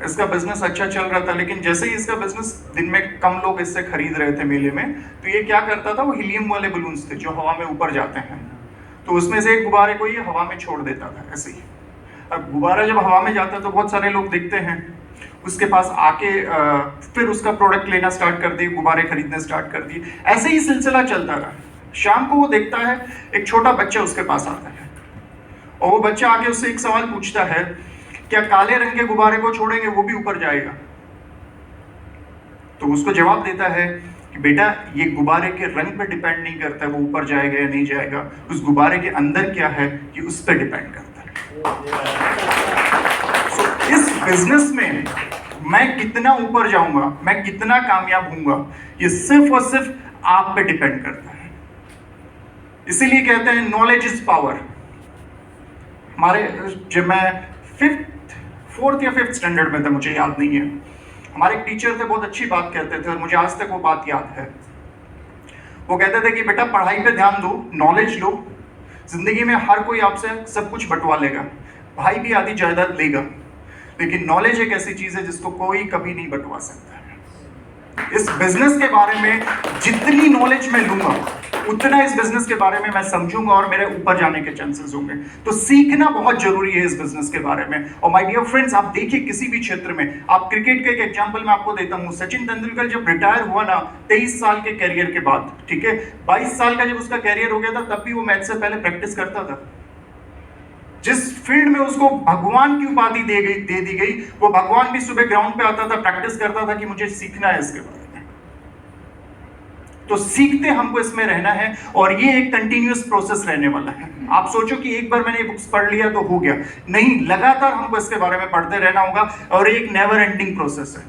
इसका बिजनेस अच्छा चल रहा था। लेकिन जैसे ही इसका बिजनेस, दिन में कम लोग इससे खरीद रहे थे मेले में, तो ये क्या करता था, वो हीलियम वाले बलून्स थे जो हवा में ऊपर जाते हैं। तो उसमें से एक गुब्बारे को ये हवा में छोड़ देता था ऐसे ही। अब गुब्बारा जब हवा में जाता है तो बहुत सारे लोग दिखते हैं उसके पास आके, फिर उसका प्रोडक्ट लेना स्टार्ट कर दिए, गुब्बारे खरीदने स्टार्ट कर दिए। ऐसे ही सिलसिला चलता रहा। शाम को वो देखता है एक छोटा बच्चा उसके पास आता है और वो बच्चा आके उससे एक सवाल पूछता है, क्या काले रंग के गुब्बारे को छोड़ेंगे वो भी ऊपर जाएगा? तो उसको जवाब देता है कि बेटा ये गुब्बारे के रंग पे डिपेंड नहीं करता है वो ऊपर जाएगा या नहीं जाएगा, उस गुब्बारे के अंदर क्या है ये उस पर डिपेंड करता है। So, इस बिजनेस में मैं कितना ऊपर जाऊंगा, मैं कितना कामयाब हूंगा, ये सिर्फ और सिर्फ आप पे डिपेंड करता है। इसीलिए कहते हैं नॉलेज इज पावर। हमारे जब मैं फोर्थ या फिफ्थ स्टैंडर्ड में था, मुझे याद नहीं है, हमारे एक टीचर थे, बहुत अच्छी बात कहते थे और मुझे आज तक वो बात याद है। वो कहते थे कि बेटा पढ़ाई पे ध्यान दो, नॉलेज लो, जिंदगी में हर कोई आपसे सब कुछ बंटवा लेगा, भाई भी आधी जायदाद लेगा, लेकिन नॉलेज एक ऐसी चीज है जिसको कोई कभी नहीं बंटवा सकता है। इस बिजनेस के बारे में जितनी नॉलेज मैं लूंगा उतना इस बिजनेस के बारे में मैं समझूंगा और मेरे ऊपर जाने के चांसेस होंगे। तो सीखना बहुत जरूरी है इस बिजनेस के बारे में। और माय डियर फ्रेंड्स, आप देखिए किसी भी क्षेत्र में, आप क्रिकेट का एक एग्जांपल मैं आपको देता हूं। सचिन तेंदुलकर जब रिटायर हुआ ना 23 साल के कैरियर के बाद, ठीक है, 22 साल का जब उसका कैरियर हो गया था तब भी वो मैच से पहले प्रैक्टिस करता था। जिस फील्ड में उसको भगवान की उपाधि दे दी गई, वो भगवान भी सुबह ग्राउंड पे आता था, प्रैक्टिस करता था कि मुझे सीखना है इसके बारे में। तो सीखते हमको इसमें रहना है और ये एक कंटिन्यूअस प्रोसेस रहने वाला है। आप सोचो कि एक बार मैंने बुक्स पढ़ लिया तो हो गया, नहीं, लगातार हमको इसके बारे में पढ़ते रहना होगा और एक नेवर एंडिंग प्रोसेस है।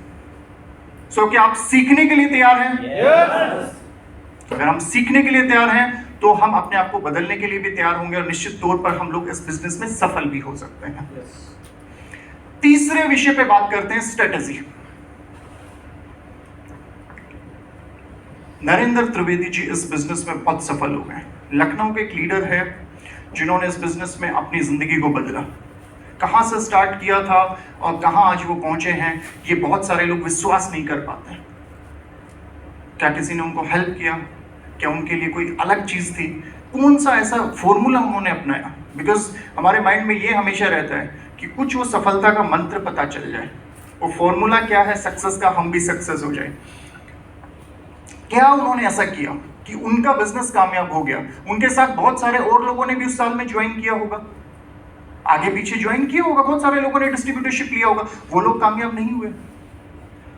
सो क्या आप सीखने के लिए तैयार हैं? yes. अगर हम सीखने के लिए तैयार हैं तो हम अपने आप को बदलने के लिए भी तैयार होंगे और निश्चित तौर पर हम लोग इस बिजनेस में सफल भी हो सकते हैं। तीसरे विषय पे बात करते हैं, स्ट्रेटेजी। नरेंद्र त्रिवेदी जी इस बिजनेस में बहुत सफल हो गए। लखनऊ के एक लीडर है जिन्होंने इस बिजनेस में अपनी जिंदगी को बदला। कहां से स्टार्ट किया था और कहां आज वो पहुंचे हैं, ये बहुत सारे लोग विश्वास नहीं कर पाते। क्या किसी ने उनको हेल्प किया? क्या उनके लिए कोई अलग चीज थी? कौन सा ऐसा फॉर्मूला उन्होंने अपनाया? बिकॉज हमारे माइंड में ये हमेशा रहता है कि कुछ वो सफलता का मंत्र पता चल जाए, वो फॉर्मूला क्या है सक्सेस का, हम भी सक्सेस हो जाए। क्या उन्होंने ऐसा किया कि उनका बिजनेस कामयाब हो गया? उनके साथ बहुत सारे और लोगों ने भी उस साल में ज्वाइन किया होगा, आगे पीछे ज्वाइन किया होगा, बहुत सारे लोगों ने डिस्ट्रीब्यूटरशिप लिया होगा, वो लोग कामयाब नहीं हुए।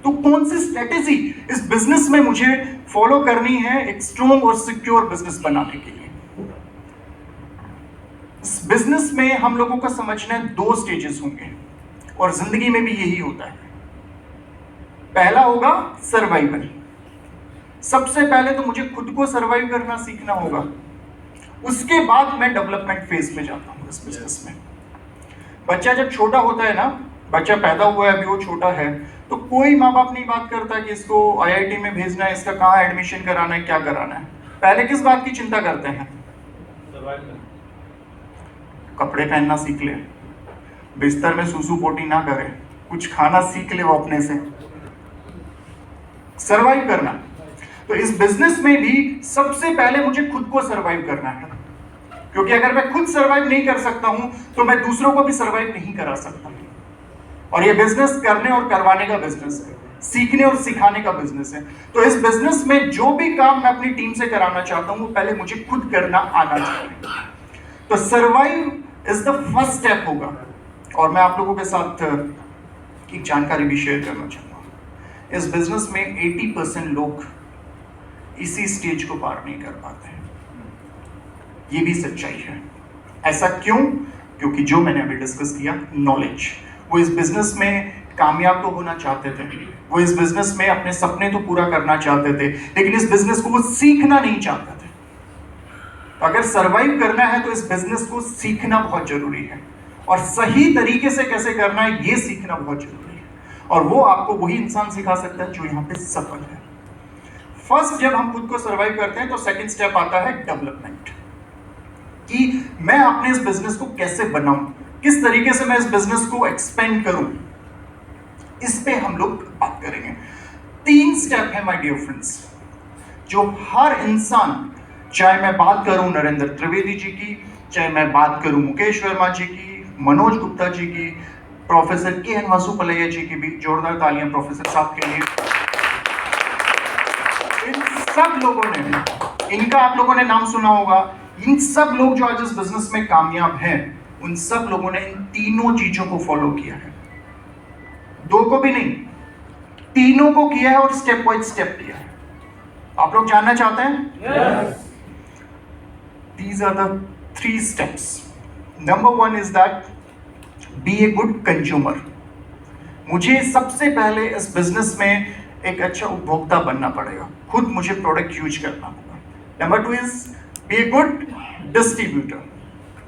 तो कौन सी स्ट्रेटेजी इस बिजनेस में मुझे फॉलो करनी है एक स्ट्रॉन्ग और सिक्योर बिजनेस बनाने के लिए? इस बिजनेस में हम लोगों को समझना है 2 स्टेजेस होंगे और जिंदगी में भी यही होता है। पहला होगा सर्वाइवल। सबसे पहले तो मुझे खुद को सर्वाइव करना सीखना होगा, उसके बाद मैं डेवलपमेंट फेज में जाता हूं इस बिजनेस में। बच्चा जब छोटा होता है ना, बच्चा पैदा हुआ है, अभी वो छोटा है, तो कोई माँ बाप नहीं बात करता कि इसको IIT में भेजना है, इसका कहाँ एडमिशन कराना है, क्या कराना है। पहले किस बात की चिंता करते हैं? कपड़े पहनना सीख ले, बिस्तर में सूसू पोटी ना करे, कुछ खाना सीख ले वो अपने से, सर्वाइव करना। तो इस बिजनेस में भी सबसे पहले मुझे खुद को सर्वाइव करना है, क्योंकि अगर मैं खुद सर्वाइव नहीं कर सकता हूं तो मैं दूसरों को भी सर्वाइव नहीं करा सकता। और ये बिजनेस करने और करवाने का बिजनेस है, सीखने और सिखाने का बिजनेस है। तो इस बिजनेस में जो भी काम मैं अपनी टीम से कराना चाहता हूं वो पहले मुझे खुद करना आना चाहिए। तो survive is the first step होगा। और मैं आप लोगों के साथ एक जानकारी भी शेयर करना चाहूंगा। इस बिजनेस में 80% लोग इसी स्टेज को पार नहीं कर पाते हैं, ये भी सच्चाई है। ऐसा क्यों? क्योंकि जो मैंने अभी डिस्कस किया, नॉलेज। वो इस बिजनेस में कामयाब तो होना चाहते थे, वो इस बिजनेस में अपने सपने तो पूरा करना चाहते थे, लेकिन इस बिजनेस को वो सीखना नहीं चाहते थे। तो अगर सर्वाइव करना है तो इस बिजनेस को सीखना बहुत जरूरी है, और सही तरीके से कैसे करना है ये सीखना बहुत जरूरी है। और वो आपको वही इंसान सिखा सकता है जो यहाँ पे सफल है। फर्स्ट जब हम खुद को सर्वाइव करते हैं तो सेकंड स्टेप आता है डेवलपमेंट, कि मैं अपने इस बिजनेस को कैसे बनाऊं, किस तरीके से मैं इस बिजनेस को एक्सपेंड करूं, इस पे हम लोग बात करेंगे। 3 स्टेप है माय डियर फ्रेंड्स, जो हर इंसान, चाहे मैं बात करूं नरेंद्र त्रिवेदी जी की, चाहे मैं बात करूं मुकेश वर्मा जी की, मनोज गुप्ता जी की, प्रोफेसर KN वासुपलैया जी की, भी जोरदार तालियां प्रोफेसर साहब के लिए। इन सब लोगों ने इनका आप लोगों ने नाम सुना होगा। इन सब लोग जो आज इस बिजनेस में कामयाब हैं, उन सब लोगों ने इन तीनों चीजों को फॉलो किया है। दो को भी नहीं, तीनों को किया है और स्टेप बाय स्टेप किया है। आप लोग जानना चाहते हैं? Yes. These are the 3 steps. Number 1 is that be a good consumer. मुझे सबसे पहले इस बिजनेस में एक अच्छा उपभोक्ता बनना पड़ेगा, खुद मुझे प्रोडक्ट यूज करना होगा। Number 2 is be a good distributor.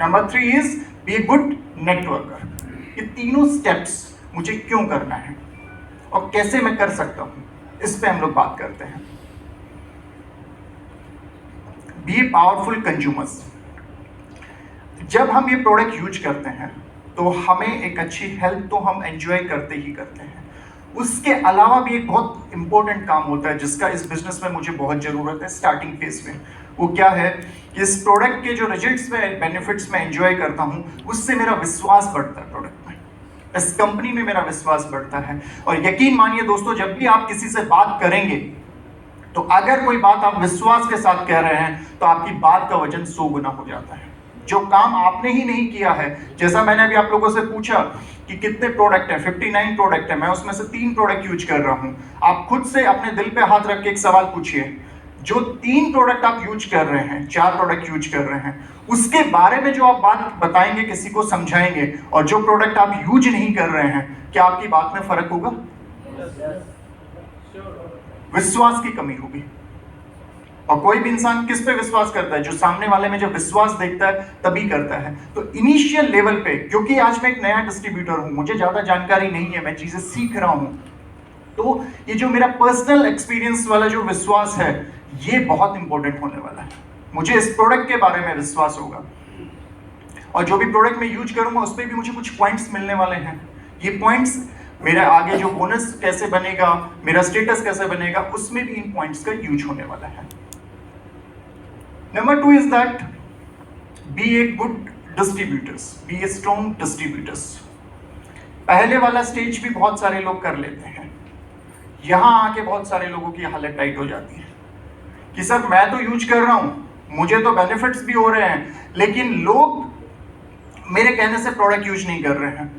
Number 3 is be a good networker. ये तीनों स्टेप्स मुझे क्यों करना है और कैसे मैं कर सकता हूं, इस पे हम लोग बात करते हैं। B powerful consumers. जब हम ये प्रोडक्ट यूज करते हैं तो हमें एक अच्छी हेल्थ तो हम एंजॉय करते ही करते हैं, उसके अलावा भी एक बहुत इंपॉर्टेंट काम होता है जिसका इस बिजनेस में मुझे बहुत जरूरत है स्टार्टिंग फेज में। वो क्या है? इस प्रोडक्ट के जो रिजल्ट्स में बेनिफिट्स में एंजॉय करता हूँ, उससे मेरा विश्वास बढ़ता है प्रोडक्ट में, इस कंपनी में मेरा विश्वास बढ़ता है। और यकीन मानिए दोस्तों, जब भी आप किसी से बात करेंगे तो अगर कोई बात आप विश्वास के साथ कह रहे हैं तो आपकी बात का वजन 100 गुना हो जाता है। जो काम आपने ही नहीं किया है, जैसा मैंने अभी आप लोगों से पूछा कि कितने प्रोडक्ट हैं, 59 प्रोडक्ट है, मैं उसमें से 3 प्रोडक्ट यूज कर रहा हूं। आप खुद से अपने दिल पे हाथ रख के एक सवाल पूछिए, जो 3 प्रोडक्ट आप यूज कर रहे हैं, 4 प्रोडक्ट यूज कर रहे हैं, उसके बारे में जो आप बात बताएंगे, किसी को समझाएंगे, और जो प्रोडक्ट आप यूज नहीं कर रहे हैं, क्या आपकी बात में फर्क होगा? विश्वास की कमी होगी। और कोई भी इंसान किस पे विश्वास करता है? जो सामने वाले में जब विश्वास देखता है तभी करता है। तो इनिशियल लेवल पे, क्योंकि आज मैं एक नया डिस्ट्रीब्यूटर हूं, मुझे ज्यादा जानकारी नहीं है, मैं चीजें सीख रहा हूं, तो ये जो मेरा पर्सनल एक्सपीरियंस वाला जो विश्वास है, ये बहुत इंपॉर्टेंट होने वाला है। मुझे इस प्रोडक्ट के बारे में विश्वास होगा और जो भी प्रोडक्ट मैं यूज करूंगा उस पर भी मुझे कुछ पॉइंट्स मिलने वाले हैं। ये पॉइंट्स मेरा आगे जो बोनस कैसे बनेगा, मेरा स्टेटस कैसे बनेगा, उसमें भी इन पॉइंट्स का यूज होने वाला है। Number 2 is that be a good distributors, be a strong distributors. पहले वाला स्टेज भी बहुत सारे लोग कर लेते हैं, यहां आके बहुत सारे लोगों की हालत टाइट हो जाती है कि सर मैं तो यूज कर रहा हूं, मुझे तो बेनिफिट्स भी हो रहे हैं, लेकिन लोग मेरे कहने से प्रोडक्ट यूज नहीं कर रहे हैं।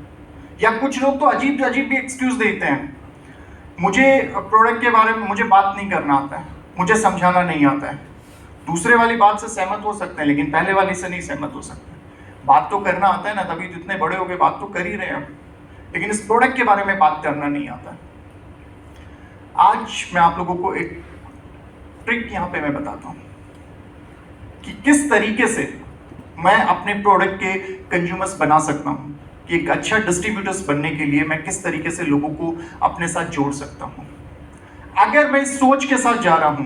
या कुछ लोग तो अजीब अजीब भी एक्सक्यूज देते हैं, मुझे प्रोडक्ट के बारे में मुझे बात नहीं करना आता है, मुझे समझाना नहीं आता है। दूसरे वाली बात से सहमत हो सकते हैं, लेकिन पहले वाली से नहीं सहमत हो सकते। बात तो करना आता है ना, तभी तो इतने बड़े हो गए, बात तो कर ही रहे हैं, लेकिन इस प्रोडक्ट के बारे में बात करना नहीं आता। आज मैं आप लोगों को एक ट्रिक यहां पे मैं बताता हूं कि किस तरीके से मैं अपने प्रोडक्ट के कंज्यूमर्स बना सकता हूं, कि एक अच्छा डिस्ट्रीब्यूटर्स बनने के लिए मैं किस तरीके से लोगों को अपने साथ जोड़ सकता हूं। अगर मैं इस सोच के साथ जा रहा हूं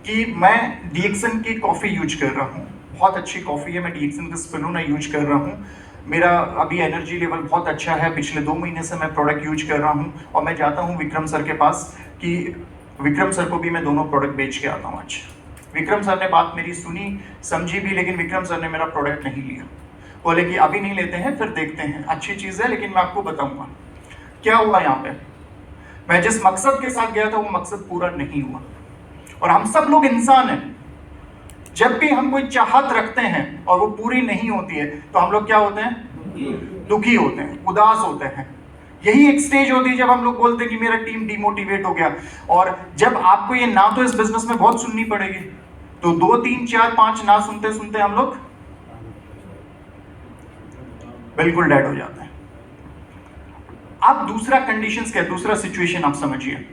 कि मैं डीएक्सन की कॉफ़ी यूज कर रहा हूँ, बहुत अच्छी कॉफ़ी है, मैं डीएक्सन का स्पिरुलिना यूज कर रहा हूँ, मेरा अभी एनर्जी लेवल बहुत अच्छा है, पिछले 2 महीने से मैं प्रोडक्ट यूज कर रहा हूँ, और मैं जाता हूँ विक्रम सर के पास कि विक्रम सर को भी मैं दोनों प्रोडक्ट बेच के आता हूँ। आज विक्रम सर ने बात मेरी सुनी समझी भी, लेकिन विक्रम सर ने मेरा प्रोडक्ट नहीं लिया, बोले कि अभी नहीं लेते हैं, फिर देखते हैं, अच्छी चीज़ है लेकिन मैं आपको बताऊँगा। क्या हुआ यहाँ पे? मैं जिस मकसद के साथ गया था वो मकसद पूरा नहीं हुआ। और हम सब लोग इंसान हैं, जब भी हम कोई चाहत रखते हैं और वो पूरी नहीं होती है तो हम लोग क्या होते हैं? दुखी होते हैं, उदास होते हैं। यही एक स्टेज होती है जब हम लोग बोलते हैं कि मेरा टीम डिमोटिवेट हो गया। और जब आपको ये ना तो इस बिजनेस में बहुत सुननी पड़ेगी, तो 2, 3, 4, 5 ना सुनते सुनते हम लोग बिल्कुल डेड हो जाते हैं। अब दूसरा कंडीशंस क्या है, दूसरा सिचुएशन आप समझिए।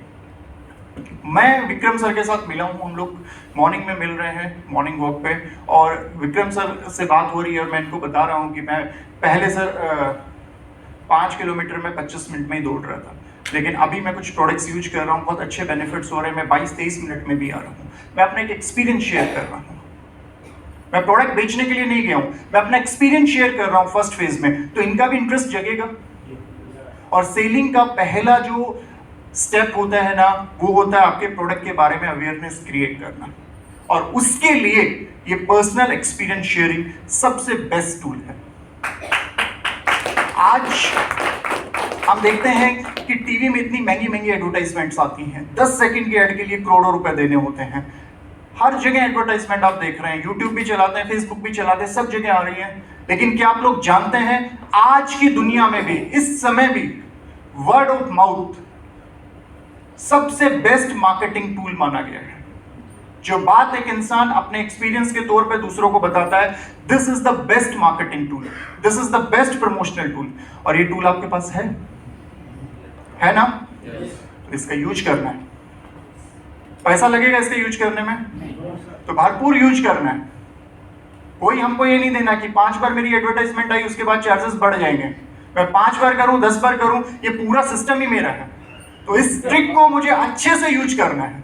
मैं विक्रम सर के साथ मिला हूँ, हम लोग मॉर्निंग में मिल रहे हैं, मॉर्निंग वॉक पे, और विक्रम सर से बात हो रही है और मैं इनको बता रहा हूँ कि मैं पहले सर 5 किलोमीटर में 25 मिनट में ही दौड़ रहा था, लेकिन अभी मैं कुछ प्रोडक्ट्स यूज कर रहा हूँ, बहुत अच्छे बेनिफिट्स हो रहे हैं, मैं 22-23 मिनट में भी आ रहा हूँ। मैं अपना एक एक्सपीरियंस शेयर कर रहा हूँ, मैं प्रोडक्ट बेचने के लिए नहीं गया हूँ, मैं अपना एक्सपीरियंस शेयर कर रहा हूँ फर्स्ट फेज में, तो इनका भी इंटरेस्ट जगेगा। और सेलिंग का पहला जो स्टेप होता है ना, वो होता है आपके प्रोडक्ट के बारे में अवेयरनेस क्रिएट करना, और उसके लिए ये पर्सनल एक्सपीरियंस शेयरिंग सबसे बेस्ट टूल है। आज हम देखते हैं कि टीवी में इतनी महंगी महंगी एडवर्टाइजमेंट्स आती हैं, 10 सेकंड के ऐड के लिए करोड़ों रुपए देने होते हैं। हर जगह एडवर्टाइजमेंट आप देख रहे हैं, यूट्यूब भी चलाते हैं, फेसबुक भी चलाते हैं, सब जगह आ रही है। लेकिन क्या आप लोग जानते हैं आज की दुनिया में भी, इस समय भी वर्ड ऑफ माउथ सबसे बेस्ट मार्केटिंग टूल माना गया है। जो बात एक इंसान अपने एक्सपीरियंस के तौर पे दूसरों को बताता है, this is the best marketing tool, this is the best promotional tool, और ये टूल आपके पास है ना? तो इसका यूज करना है। पैसा लगेगा इसका यूज करने में, तो भरपूर यूज करना है। कोई हमको ये नहीं देना कि 5 बार मेरी एडवर्टाइजमेंट आई उसके बाद चार्जेस बढ़ जाएंगे, मैं 5 बार करूं 10 बार करूं, ये पूरा सिस्टम ही मेरा है। तो इस ट्रिक को मुझे अच्छे से यूज करना है,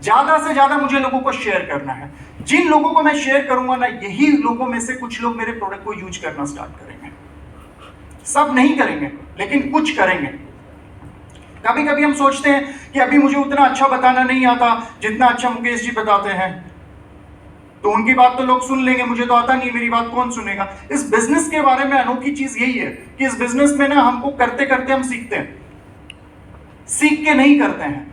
ज्यादा से ज्यादा मुझे लोगों को शेयर करना है। जिन लोगों को मैं शेयर करूंगा ना, यही लोगों में से कुछ लोग मेरे प्रोडक्ट को यूज करना स्टार्ट करेंगे। सब नहीं करेंगे लेकिन कुछ करेंगे। कभी कभी हम सोचते हैं कि अभी मुझे उतना अच्छा बताना नहीं आता जितना अच्छा मुकेश जी बताते हैं, तो उनकी बात तो लोग सुन लेंगे, मुझे तो आता नहीं, मेरी बात कौन सुनेगा। इस बिजनेस के बारे में अनोखी चीज यही है कि इस बिजनेस में ना हमको करते करते हम सीखते हैं, सीख के नहीं करते हैं।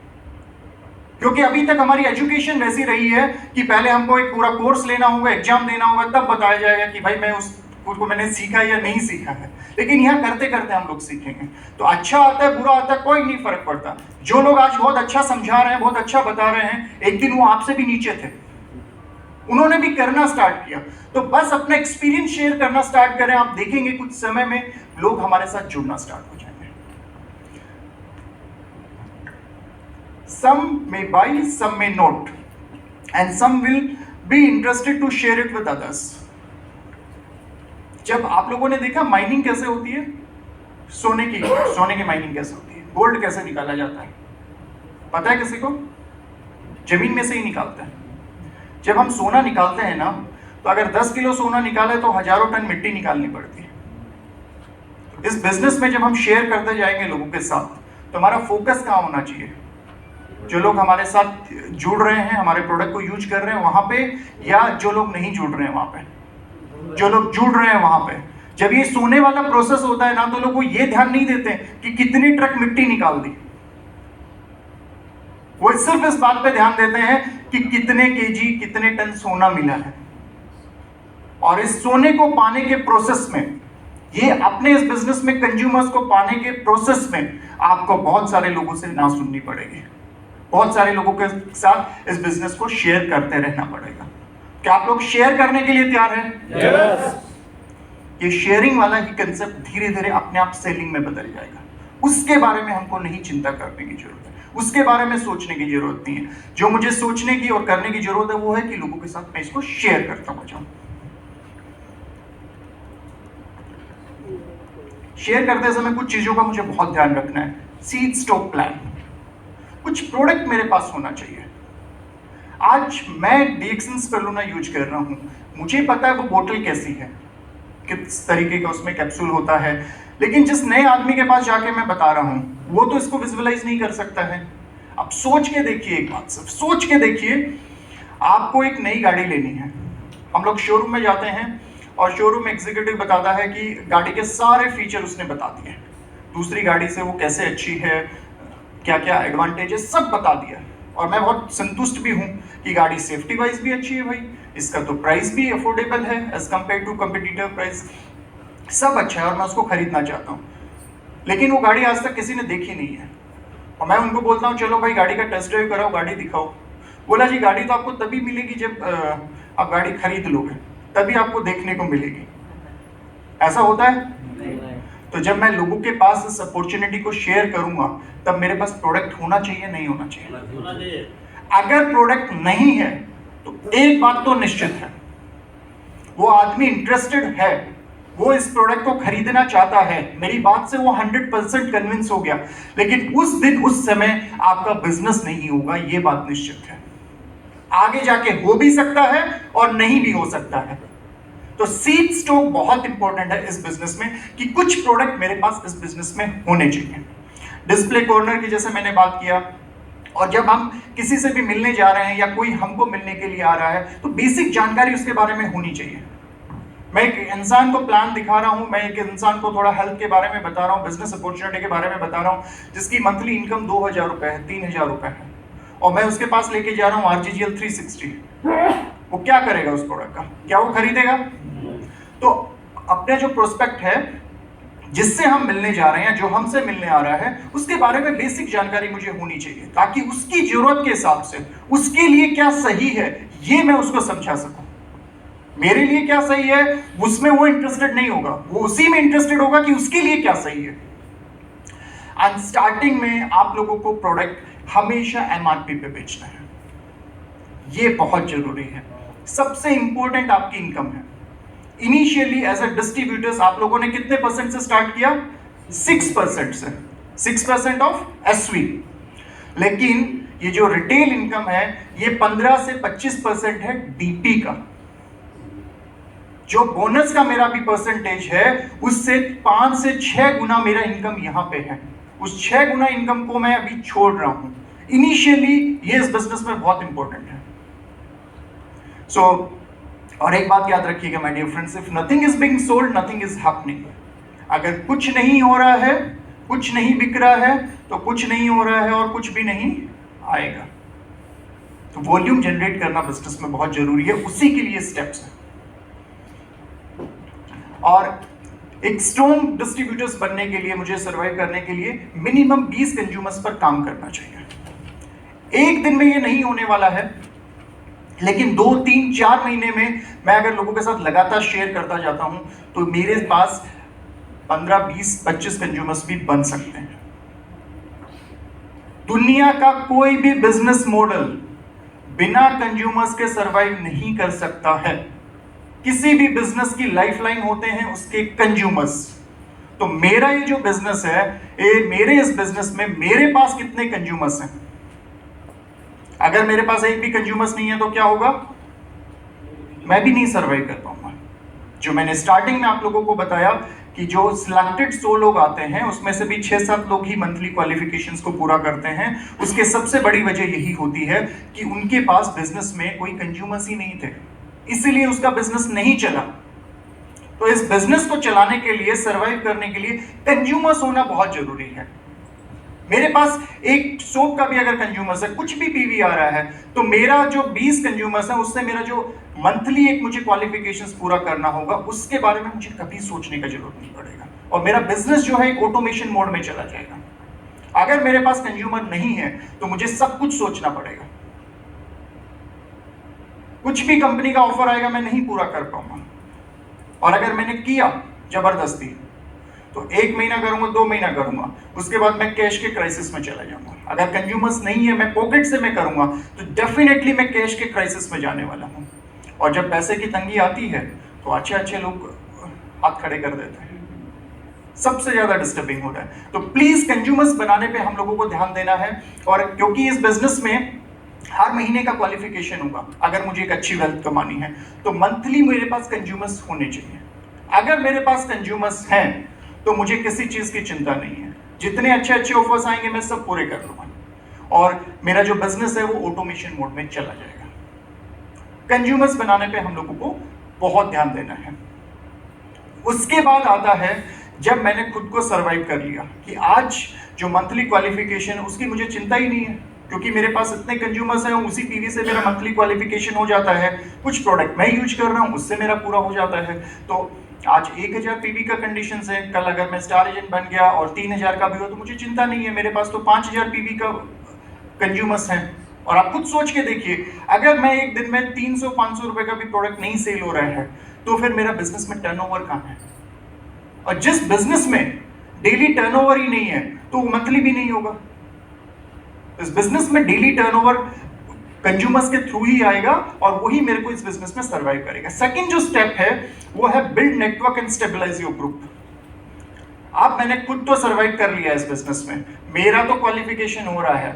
क्योंकि अभी तक हमारी एजुकेशन वैसी रही है कि पहले हमको एक पूरा कोर्स लेना होगा, एग्जाम देना होगा, तब बताया जाएगा कि भाई मैं उसको मैंने सीखा या नहीं सीखा है। लेकिन यहाँ करते करते हम लोग सीखेंगे। तो अच्छा आता है बुरा आता है कोई नहीं फर्क पड़ता। जो लोग आज बहुत अच्छा समझा रहे हैं, बहुत अच्छा बता रहे हैं, एक दिन वो आपसे भी नीचे थे, उन्होंने भी करना स्टार्ट किया। तो बस अपना एक्सपीरियंस शेयर करना स्टार्ट करें, आप देखेंगे कुछ समय में लोग हमारे साथ जुड़ना स्टार्ट हो जाएंगे। Some may buy, some may not, and some will be interested to share it with others. जब आप लोगों ने देखा माइनिंग कैसे होती है, सोने की माइनिंग कैसे होती है, गोल्ड कैसे निकाला जाता है, पता है किसी को? जमीन में से ही निकालते हैं। जब हम सोना निकालते हैं ना, तो अगर 10 किलो सोना निकाले तो हजारों टन मिट्टी निकालनी पड़ती है। इस बिजनेस में जब हम शेयर करते जाएंगे लोगों के साथ, तो हमारा फोकस कहाँ होना चाहिए? जो लोग हमारे साथ जुड़ रहे हैं, हमारे प्रोडक्ट को यूज कर रहे हैं वहां पे, या जो लोग नहीं जुड़ रहे हैं वहां पे? जो लोग जुड़ रहे हैं वहां पे। जब ये सोने वाला प्रोसेस होता है ना, तो लोग ये ध्यान नहीं देते कि कितनी ट्रक मिट्टी निकाल दी, वो सिर्फ इस बात पे ध्यान देते हैं कि कितने केजी, कितने टन सोना मिला है। और इस सोने को पाने के प्रोसेस में, ये अपने इस बिजनेस में कंज्यूमर्स को पाने के प्रोसेस में आपको बहुत सारे लोगों से ना सुननी पड़ेगी, बहुत सारे लोगों के साथ इस बिजनेस को शेयर करते रहना पड़ेगा। क्या आप लोग शेयर करने के लिए तैयार हैं? Yes. ये शेयरिंग वाला ही कंसेप्ट धीरे धीरे अपने आप सेलिंग में बदल जाएगा। उसके बारे में हमको नहीं चिंता करने की जरूरत है, उसके बारे में सोचने की जरूरत नहीं है। जो मुझे सोचने की और करने की जरूरत है वो है कि लोगों के साथ मैं इसको शेयर करता हुआ जाऊं। शेयर करते समय कुछ चीजों का मुझे बहुत ध्यान रखना है। सीड स्टॉक प्लान, कुछ प्रोडक्ट मेरे पास होना चाहिए। आज मैं DXN स्पेरुलिना यूज कर रहा हूं, मुझे पता है वो बोतल कैसी है, किस तरीके का उसमें कैप्सूल होता है, लेकिन जिस नए आदमी के पास जाके मैं बता रहा हूं, वो तो इसको विजुअलाइज नहीं कर सकता है। अब सोच के देखिए, एक बात सिर्फ सोच के देखिए, आपको एक नई गाड़ी लेनी है, हम लोग शोरूम में जाते हैं और शोरूम एग्जीक्यूटिव बताता है कि गाड़ी के सारे फीचर उसने बता दिए, दूसरी गाड़ी से वो कैसे अच्छी है, क्या क्या एडवांटेज है, सब बता दिया। और मैं बहुत संतुष्ट भी हूँ कि गाड़ी सेफ्टी वाइज भी अच्छी है भाई, इसका तो प्राइस भी अफोर्डेबल है as compare to competitive price, सब अच्छा है और मैं उसको खरीदना चाहता हूँ। लेकिन वो गाड़ी आज तक किसी ने देखी नहीं है, और मैं उनको बोलता हूँ चलो भाई गाड़ी का टेस्ट ड्राइव कराओ, गाड़ी दिखाओ। बोला जी गाड़ी तो आपको तभी मिलेगी जब आप गाड़ी खरीद लोगे, तभी आपको देखने को मिलेगी। ऐसा होता है? तो जब मैं लोगों के पास इस अपॉर्चुनिटी को शेयर करूंगा, तब मेरे पास प्रोडक्ट होना चाहिए, नहीं होना चाहिए? अगर प्रोडक्ट नहीं है तो एक बात तो निश्चित है, वो आदमी इंटरेस्टेड है, वो इस प्रोडक्ट को खरीदना चाहता है, मेरी बात से वो 100% कन्विंस हो गया, लेकिन उस दिन उस समय आपका बिजनेस नहीं होगा, ये बात निश्चित है। आगे जाके हो भी सकता है और नहीं भी हो सकता है। तो सीड स्टॉक बहुत इंपॉर्टेंट है इस बिजनेस में, कि कुछ प्रोडक्ट मेरे पास इस बिजनेस में होने चाहिए। डिस्प्ले कॉर्नर की जैसे मैंने बात किया, और जब हम किसी से भी मिलने जा रहे हैं या कोई हमको मिलने के लिए आ रहा है, तो बेसिक जानकारी उसके बारे में होनी चाहिए। मैं एक इंसान को प्लान दिखा रहा हूं, मैं एक इंसान को थोड़ा हेल्थ के बारे में बता रहा हूं, बिजनेस अपॉर्चुनिटी के बारे में बता रहा हूं, जिसकी मंथली इनकम 2000 रुपए है, 3000 रुपए है, और मैं उसके पास लेके जा रहा हूँ RGGL 360, वो क्या करेगा उस प्रोडक्ट का? क्या वो खरीदेगा? तो अपने जो प्रोस्पेक्ट है, जिससे हम मिलने जा रहे हैं, जो हमसे मिलने आ रहा है, उसके बारे में बेसिक जानकारी मुझे होनी चाहिए, ताकि उसकी जरूरत के हिसाब से उसके लिए क्या सही है ये मैं उसको समझा सकूं। मेरे लिए क्या सही है उसमें वो इंटरेस्टेड नहीं होगा, वो उसी में इंटरेस्टेड होगा कि उसके लिए क्या सही है। एंड स्टार्टिंग में आप लोगों को प्रोडक्ट हमेशा MRP पे बेचना है, ये बहुत जरूरी है। सबसे इंपॉर्टेंट आपकी इनकम है। इनिशियली एज अ डिस्ट्रीब्यूटर्स आप लोगों ने कितने परसेंट से स्टार्ट किया? 6% से, 6% ऑफ SV। लेकिन ये जो रिटेल इनकम है ये 15 से 25% है DP का। जो बोनस का मेरा भी परसेंटेज है उससे 5 से 6 गुना मेरा इनकम यहां पे है। उस 6 गुना इनकम को मैं अभी छोड़ रहा हूं। इनिशियली ये इस बिजनेस में बहुत इंपॉर्टेंट है। और एक बात याद रखिएगा my dear friends, if nothing is being sold nothing is happening. अगर कुछ नहीं हो रहा है, कुछ नहीं बिक रहा है, तो कुछ नहीं हो रहा है और कुछ भी नहीं आएगा। तो वॉल्यूम जनरेट करना बिजनेस में बहुत जरूरी है, उसी के लिए स्टेप्स है। और एक स्ट्रॉन्ग डिस्ट्रीब्यूटर्स बनने के लिए, मुझे सर्वाइव करने के लिए मिनिमम 20 कंज्यूमर्स पर काम करना चाहिए। एक दिन में ये नहीं होने वाला है, लेकिन 2, 3, 4 महीने में मैं अगर लोगों के साथ लगातार शेयर करता जाता हूं तो मेरे पास 15, 20, 25 कंज्यूमर्स भी बन सकते हैं। दुनिया का कोई भी बिजनेस मॉडल बिना कंज्यूमर्स के सर्वाइव नहीं कर सकता है। किसी भी बिजनेस की लाइफलाइन होते हैं उसके कंज्यूमर्स। तो मेरा ये जो बिजनेस है, मेरे इस बिजनेस में मेरे पास कितने कंज्यूमर्स हैं? अगर मेरे पास एक भी कंज्यूमर्स नहीं है तो क्या होगा? मैं भी नहीं सर्वाइव कर पाऊंगा। जो मैंने स्टार्टिंग में आप लोगों को बताया कि जो सिलेक्टेड 100 लोग आते हैं उसमें से भी 6-7 लोग ही मंथली क्वालिफिकेशंस को पूरा करते हैं। उसके सबसे बड़ी वजह यही होती है कि उनके पास बिजनेस में कोई कंज्यूमर्स ही नहीं थे, इसीलिए उसका बिजनेस नहीं चला। तो इस बिजनेस को चलाने के लिए, सर्वाइव करने के लिए कंज्यूमर्स होना बहुत जरूरी है। मेरे पास एक सोप का भी अगर कंज्यूमर्स है, कुछ भी पीवी आ रहा है, तो मेरा जो 20 कंज्यूमर्स है उससे मेरा जो मंथली एक मुझे क्वालिफिकेशंस पूरा करना होगा उसके बारे में मुझे कभी सोचने का जरूरत नहीं पड़ेगा, और मेरा बिजनेस जो है एक ऑटोमेशन मोड में चला जाएगा। अगर मेरे पास कंज्यूमर नहीं है तो मुझे सब कुछ सोचना पड़ेगा। कुछ भी कंपनी का ऑफर आएगा मैं नहीं पूरा कर पाऊंगा, और अगर मैंने किया जबरदस्ती तो 1 महीना करूंगा, 2 महीना करूंगा, उसके बाद मैं कैश के क्राइसिस में चला जाऊंगा। अगर कंज्यूमर्स नहीं है, मैं पॉकेट से मैं करूंगा तो डेफिनेटली मैं कैश के क्राइसिस में जाने वाला हूं। और जब पैसे की तंगी आती है तो अच्छे लोग हाथ खड़े कर देते हैं, सबसे ज्यादा डिस्टर्बिंग होता है। तो प्लीज कंज्यूमर्स बनाने पे हम लोगों को ध्यान देना है। और क्योंकि इस बिजनेस में हर महीने का क्वालिफिकेशन होगा, अगर मुझे एक अच्छी वेल्थ कमानी है तो मंथली मेरे पास कंज्यूमर्स होने चाहिए। अगर मेरे पास कंज्यूमर्स हैं तो मुझे किसी चीज की चिंता नहीं है, जितने अच्छे ऑफर्स आएंगे मैं सब पूरे कर लूंगा, और मेरा जो बिजनेस है वो ऑटोमेशन मोड में चला जाएगा। कंज्यूमर्स बनाने पे हम लोगों को बहुत ध्यान देना है। उसके बाद आता है जब मैंने खुद को सर्वाइव कर लिया कि आज जो मंथली क्वालिफिकेशन है उसकी मुझे चिंता ही नहीं है, क्योंकि मेरे पास इतने कंज्यूमर्स हैं, उसी पीवी से मेरा मंथली क्वालिफिकेशन हो जाता है। कुछ प्रोडक्ट मैं यूज कर रहा हूँ उससे मेरा पूरा हो जाता है। तो आज 1000 पीवी का कंडीशंस है, कल अगर मैं स्टार एजेंट बन गया और 3000 का भी हो तो मुझे चिंता नहीं है, मेरे पास तो 5000 पीवी का कंज्यूमर्स हैं। और आप खुद सोच के देखिए, अगर मैं एक दिन में 300-500 रुपए का भी प्रोडक्ट नहीं सेल हो रहा है तो फिर मेरा बिजनेस में टर्नओवर कहाँ है? और जिस बिजनेस में डेली टर्नओवर ही नहीं है तो मंथली भी नहीं होगा। इस बिजनेस में डेली टर्नओवर कंज्यूमर्स के थ्रू ही आएगा और वही मेरे को इस बिजनेस में सर्वाइव करेगा। सेकंड जो स्टेप है वो है build network and stabilize your group. अब मैंने खुद तो सर्वाइव कर लिया इस बिजनेस में, मेरा तो क्वालिफिकेशन हो रहा है,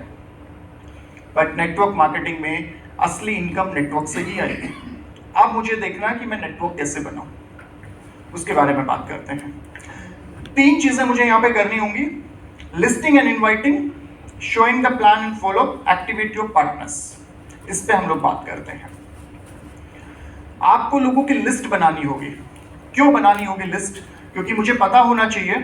बट नेटवर्क मार्केटिंग में असली इनकम नेटवर्क से ही आएगी। अब मुझे देखना है कि मैं नेटवर्क कैसे बनाऊं, उसके बारे में बात करते हैं। 3 चीजें मुझे यहां पे करनी होंगी: listing and inviting, showing the plan and follow, activate your partners. इस पे हम लोग बात करते हैं। आपको लोगों की लिस्ट बनानी होगी। क्यों बनानी होगी लिस्ट? क्योंकि मुझे पता होना चाहिए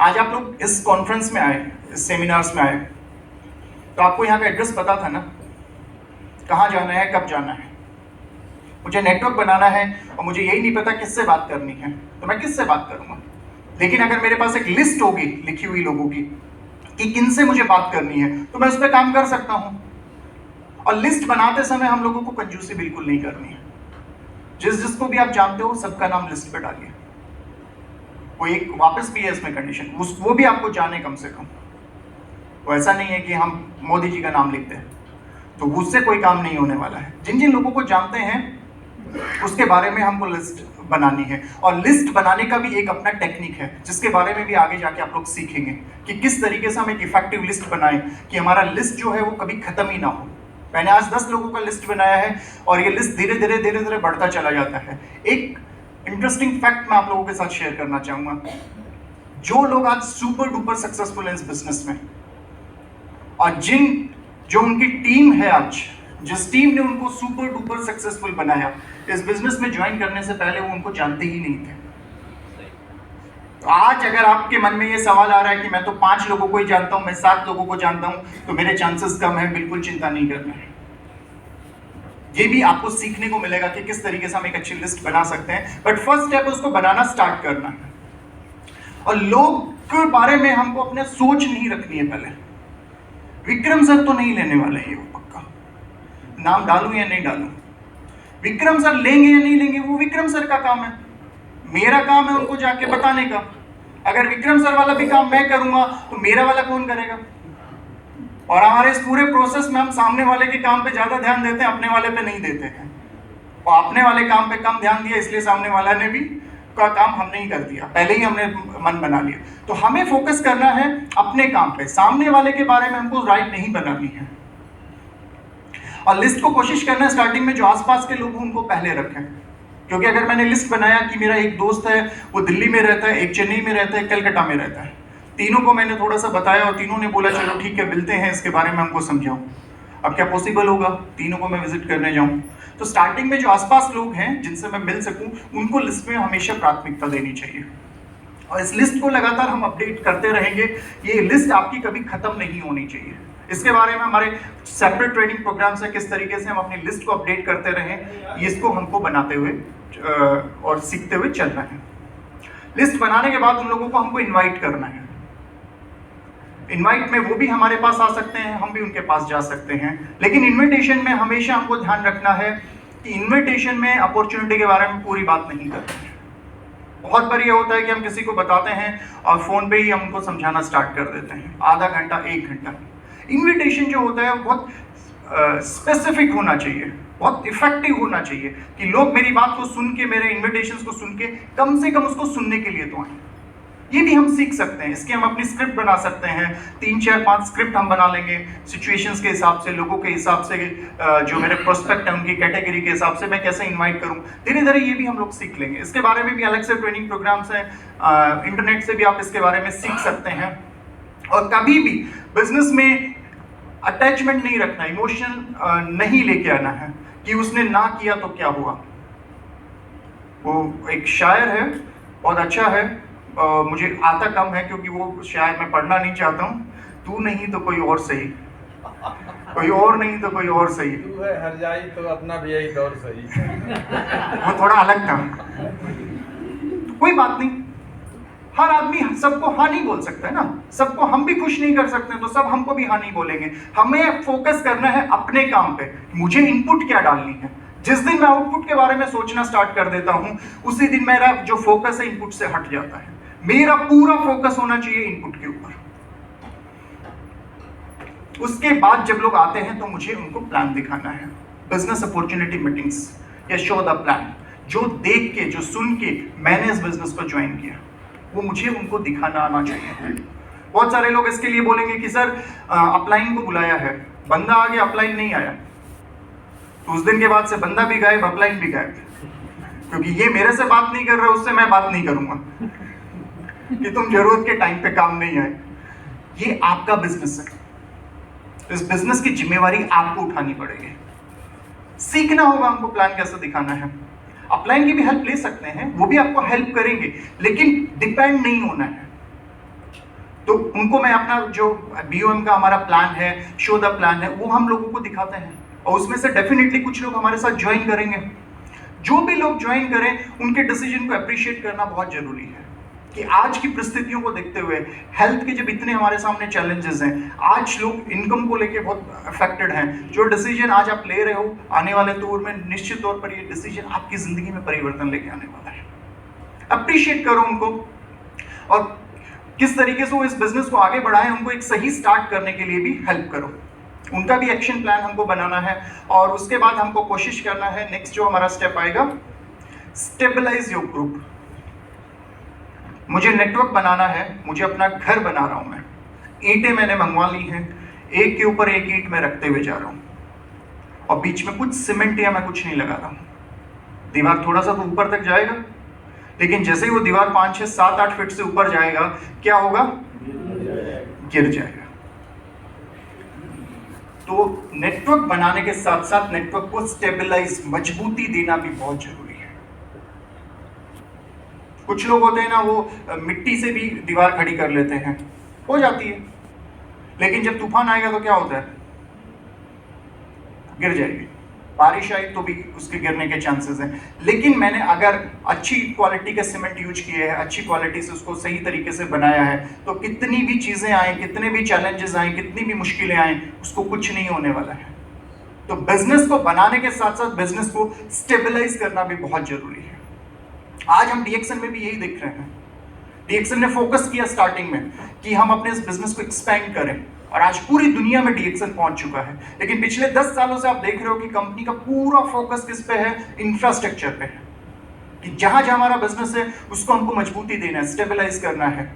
आज आप लोग इस कॉन्फ्रेंस में आए, इस सेमिनार्स में आए, तो आपको यहाँ का एड्रेस पता था ना, कहाँ जाना है, कब जाना है। मुझे नेटवर्क बनाना है और मुझे यही नहीं पता किससे बात करनी है, तो मैं किससे बात करूँगा। लेकिन अगर मेरे पास एक लिस्ट होगी लिखी हुई लोगों की कि किनसे मुझे बात करनी है, तो मैं उस पर काम कर सकता हूँ। और लिस्ट बनाते समय हम लोगों को कंजूसी बिल्कुल नहीं करनी है। जिसको भी आप जानते हो सबका नाम लिस्ट पे डालिए। वो एक वापस भी है इसमें कंडीशन, वो भी आपको जाने कम से कम। वो ऐसा नहीं है कि हम मोदी जी का नाम लिखते हैं, तो उससे कोई काम नहीं होने वाला है। जिन जिन लोगों को जानते हैं उसके बारे में हमको लिस्ट बनानी है। और लिस्ट बनाने का भी एक अपना टेक्निक है, जिसके बारे में भी आगे जाके आप लोग सीखेंगे कि किस तरीके से हम एक इफेक्टिव लिस्ट बनाएं कि हमारा लिस्ट जो है वो कभी खत्म ही ना हो। मैंने आज 10 लोगों का लिस्ट बनाया है और ये लिस्ट धीरे धीरे बढ़ता चला जाता है। एक इंटरेस्टिंग फैक्ट मैं आप लोगों के साथ शेयर करना चाहूंगा। जो लोग आज सुपर डुपर सक्सेसफुल हैं इस बिजनेस में, और जो उनकी टीम है आज, जिस टीम ने उनको सुपर डुपर सक्सेसफुल बनाया, इस बिजनेस में ज्वाइन करने से पहले वो उनको जानते ही नहीं थे। तो आज अगर आपके मन में ये सवाल आ रहा है कि मैं तो 5 लोगों को ही जानता हूं, मैं 7 लोगों को जानता हूं, तो मेरे चांसेस कम है, बिल्कुल चिंता नहीं करना है। ये भी आपको सीखने को मिलेगा कि किस तरीके से हम एक अच्छी लिस्ट बना सकते हैं। बट फर्स्ट स्टेप उसको बनाना स्टार्ट करना है। और लोग के बारे में हमको अपने सोच नहीं रखनी है। पहले विक्रम सर तो नहीं लेने वाले हैं, वो पक्का नाम डालूं या नहीं डालूं, विक्रम सर लेंगे या नहीं लेंगे वो विक्रम सर का काम है। मेरा काम है उनको जाके बताने का। अगर विक्रम सर वाला भी काम मैं करूंगा तो मेरा वाला कौन करेगा। और हमारे इस पूरे प्रोसेस में हम सामने वाले के काम पे ज्यादा ध्यान देते हैं, अपने वाले पे नहीं देते हैं। और अपने वाले काम पे कम ध्यान दिया, इसलिए सामने वाला ने भी का काम हमने ही कर दिया, पहले ही हमने मन बना लिया। तो हमें फोकस करना है अपने काम पे, सामने वाले के बारे में हमको राइट नहीं बनानी है। और लिस्ट को कोशिश करना है स्टार्टिंग में जो आसपास के लोग उनको पहले रखें। क्योंकि अगर मैंने लिस्ट बनाया कि मेरा एक दोस्त है वो दिल्ली में रहता है, एक चेन्नई में रहता है, कलकत्ता में रहता है, तीनों को मैंने थोड़ा सा बताया और तीनों ने बोला चलो ठीक है मिलते हैं, इसके बारे में हमको समझाओ। अब क्या पॉसिबल होगा तीनों को मैं विजिट करने जाऊं? तो स्टार्टिंग में जो आसपास लोग हैं जिनसे मैं मिल सकूं उनको लिस्ट में हमेशा प्राथमिकता देनी चाहिए। और इस लिस्ट को लगातार हम अपडेट करते रहेंगे। ये लिस्ट आपकी कभी खत्म नहीं होनी चाहिए। इसके बारे में हमारे सेपरेट ट्रेनिंग प्रोग्राम्स है, किस तरीके से हम अपनी लिस्ट को अपडेट करते रहें, इसको हमको बनाते हुए और सीखते हुए चलना है। लिस्ट बनाने के बाद उन लोगों को हमको इनवाइट करना है। इनवाइट में वो भी हमारे पास आ सकते हैं, हम भी उनके पास जा सकते हैं। लेकिन इनविटेशन में हमेशा हमको ध्यान रखना है कि इनविटेशन में अपॉर्चुनिटी के बारे में पूरी बात नहीं करते हैं। बहुत बार ये होता है कि हम किसी को बताते हैं और फोन पे ही हम उनको समझाना स्टार्ट कर देते हैं, आधा घंटा 1 घंटा। इनविटेशन जो होता है बहुत स्पेसिफिक होना चाहिए, बहुत इफेक्टिव होना चाहिए कि लोग मेरी बात को सुन के, मेरे इन्विटेशंस को सुन के कम से कम उसको सुनने के लिए तो आए। ये भी हम सीख सकते हैं, इसकी हम अपनी स्क्रिप्ट बना सकते हैं। 3, 4, 5 स्क्रिप्ट हम बना लेंगे सिचुएशंस के हिसाब से, लोगों के हिसाब से, जो मेरे प्रोस्पेक्ट है उनकी कैटेगरी के हिसाब से मैं कैसे इनवाइट करूं। धीरे धीरे ये भी हम लोग सीख लेंगे। इसके बारे में भी अलग से ट्रेनिंग प्रोग्राम्स हैं, इंटरनेट से भी आप इसके बारे में सीख सकते हैं। और कभी भी बिजनेस में अटैचमेंट नहीं रखना, इमोशन नहीं लेके आना है कि उसने ना किया तो क्या हुआ। वो एक शायर है, बहुत अच्छा है, मुझे आता कम है क्योंकि वो शायर मैं पढ़ना नहीं चाहता हूँ। तू नहीं तो कोई और सही, कोई और नहीं तो कोई और सही, तू है हर जाई तो अपना भी यही दौर सही। वो थोड़ा अलग था। कोई बात नहीं, हर आदमी सबको हाँ नहीं बोल सकता है ना, सबको हम भी खुश नहीं कर सकते, तो सब हमको भी हाँ नहीं बोलेंगे। हमें फोकस करना है अपने काम पे, मुझे इनपुट क्या डालनी है। जिस दिन मैं आउटपुट के बारे में सोचना स्टार्ट कर देता हूं, उसी दिन मेरा जो फोकस है इनपुट से हट जाता है। मेरा पूरा फोकस होना चाहिए इनपुट के ऊपर। उसके बाद जब लोग आते हैं तो मुझे उनको प्लान दिखाना है, बिजनेस अपॉर्चुनिटी मीटिंग्स या शो द प्लान। जो देख के, जो सुन के मैंने इस बिजनेस को ज्वाइन किया, वो मुझे उनको दिखाना आना चाहिए। बहुत सारे लोग इसके लिए बोलेंगे कि सर अपलाइन को बुलाया है, बंदा आ गया, अपलाइन नहीं आया, तो उस दिन के बाद से बंदा भी गायब, अपलाइन भी गायब, क्योंकि ये मेरे से बात नहीं कर रहा, उससे मैं बात नहीं करूंगा कि तुम जरूरत के टाइम पे काम नहीं आए। ये आपका बिजनेस है, इस बिजनेस की जिम्मेवारी आपको उठानी पड़ेगी। सीखना होगा हमको प्लान कैसे दिखाना है। अपलाइन की भी हेल्प ले सकते हैं, वो भी आपको हेल्प करेंगे, लेकिन डिपेंड नहीं होना है। तो उनको मैं अपना जो BOM का हमारा प्लान है, शो द प्लान है, वो हम लोगों को दिखाते हैं और उसमें से डेफिनेटली कुछ लोग हमारे साथ ज्वाइन करेंगे। जो भी लोग ज्वाइन करें उनके डिसीजन को अप्रिशिएट करना बहुत जरूरी है कि आज की परिस्थितियों को देखते हुए, हेल्थ के जब इतने हमारे सामने चैलेंजेस हैं, आज लोग इनकम को लेके बहुत अफेक्टेड हैं, जो डिसीजन आज आप ले रहे हो आने वाले दौर में निश्चित तौर पर ये डिसीजन आपकी जिंदगी में परिवर्तन लेके आने वाला है। अप्रिशिएट करो उनको और किस तरीके से वो इस बिजनेस को आगे बढ़ाएं, उनको एक सही स्टार्ट करने के लिए भी हेल्प करो। उनका भी एक्शन प्लान हमको बनाना है और उसके बाद हमको कोशिश करना है, नेक्स्ट जो हमारा स्टेप आएगा, स्टेबलाइज योर ग्रुप। मुझे नेटवर्क बनाना है, मुझे अपना घर बना रहा हूं मैं, ईंटें मैंने मंगवा ली हैं, एक के ऊपर एक ईंट में रखते हुए जा रहा हूं और बीच में कुछ सीमेंट या मैं कुछ नहीं लगा रहा हूं। दीवार थोड़ा सा तो ऊपर तक जाएगा, लेकिन जैसे ही वो दीवार 5, 6, 7, 8 फीट से ऊपर जाएगा, क्या होगा? गिर जाएगा। तो नेटवर्क बनाने के साथ साथ नेटवर्क को स्टेबलाइज, मजबूती देना भी बहुत जरूरी है। कुछ लोग होते हैं ना, वो मिट्टी से भी दीवार खड़ी कर लेते हैं, हो जाती है, लेकिन जब तूफान आएगा तो क्या होता है? गिर जाएगी। बारिश आई तो भी उसके गिरने के चांसेस हैं। लेकिन मैंने अगर अच्छी क्वालिटी के सीमेंट यूज किए हैं, अच्छी क्वालिटी से उसको सही तरीके से बनाया है, तो कितनी भी चीजें आए, कितने भी चैलेंजेस आए, कितनी भी मुश्किलें आए, उसको कुछ नहीं होने वाला है। तो बिजनेस को बनाने के साथ साथ बिजनेस को स्टेबलाइज करना भी बहुत जरूरी है। आज हम डीएक्सन में भी यही देख रहे हैं। डीएक्सन ने फोकस किया स्टार्टिंग में कि हम अपने इस बिजनेस को एक्सपेंड करें और आज पूरी दुनिया में डीएक्सन पहुंच चुका है। लेकिन पिछले 10 सालों से आप देख रहे हो कि कंपनी का पूरा फोकस किस पे है? इंफ्रास्ट्रक्चर पे है, कि जहां जहां हमारा बिजनेस है उसको हमको मजबूती देना है, स्टेबलाइज करना है,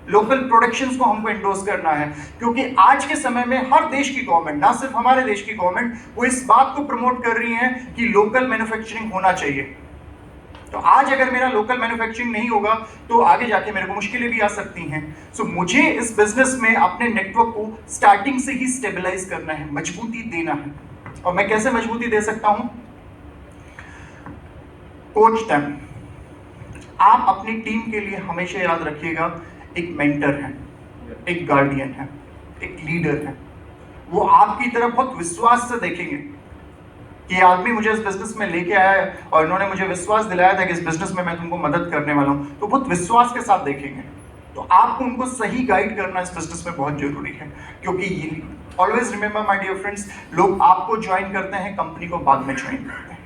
लोकल प्रोडक्शंस को हमको एंडोर्स करना है। क्योंकि आज के समय में हर देश की गवर्नमेंट, ना सिर्फ हमारे देश की गवर्नमेंट, वो इस बात को प्रमोट कर रही है कि लोकल मैन्युफैक्चरिंग होना चाहिए। तो आज अगर मेरा लोकल मैन्युफैक्चरिंग नहीं होगा तो आगे जाके मेरे को मुश्किलें भी आ सकती हैं। सो मुझे इस बिजनेस में अपने नेटवर्क को स्टार्टिंग से ही स्टेबलाइज करना है, मजबूती देना है। और मैं कैसे मजबूती दे सकता हूं? Coach them. आप अपनी टीम के लिए हमेशा याद रखिएगा, एक मेंटर है, एक गार्डियन है, एक लीडर है। वो आपकी तरफ बहुत विश्वास से देखेंगे कि आदमी मुझे इस बिजनेस में लेके आया है और इन्होंने मुझे विश्वास दिलाया था कि इस बिजनेस में मैं तुमको मदद करने वाला हूं, तो बहुत विश्वास के साथ देखेंगे। तो आपको उनको सही गाइड करना इस बिजनेस में बहुत जरूरी है। क्योंकि always remember my dear friends, लोग आपको ज्वाइन करते हैं, कंपनी को बाद में ज्वाइन करते हैं,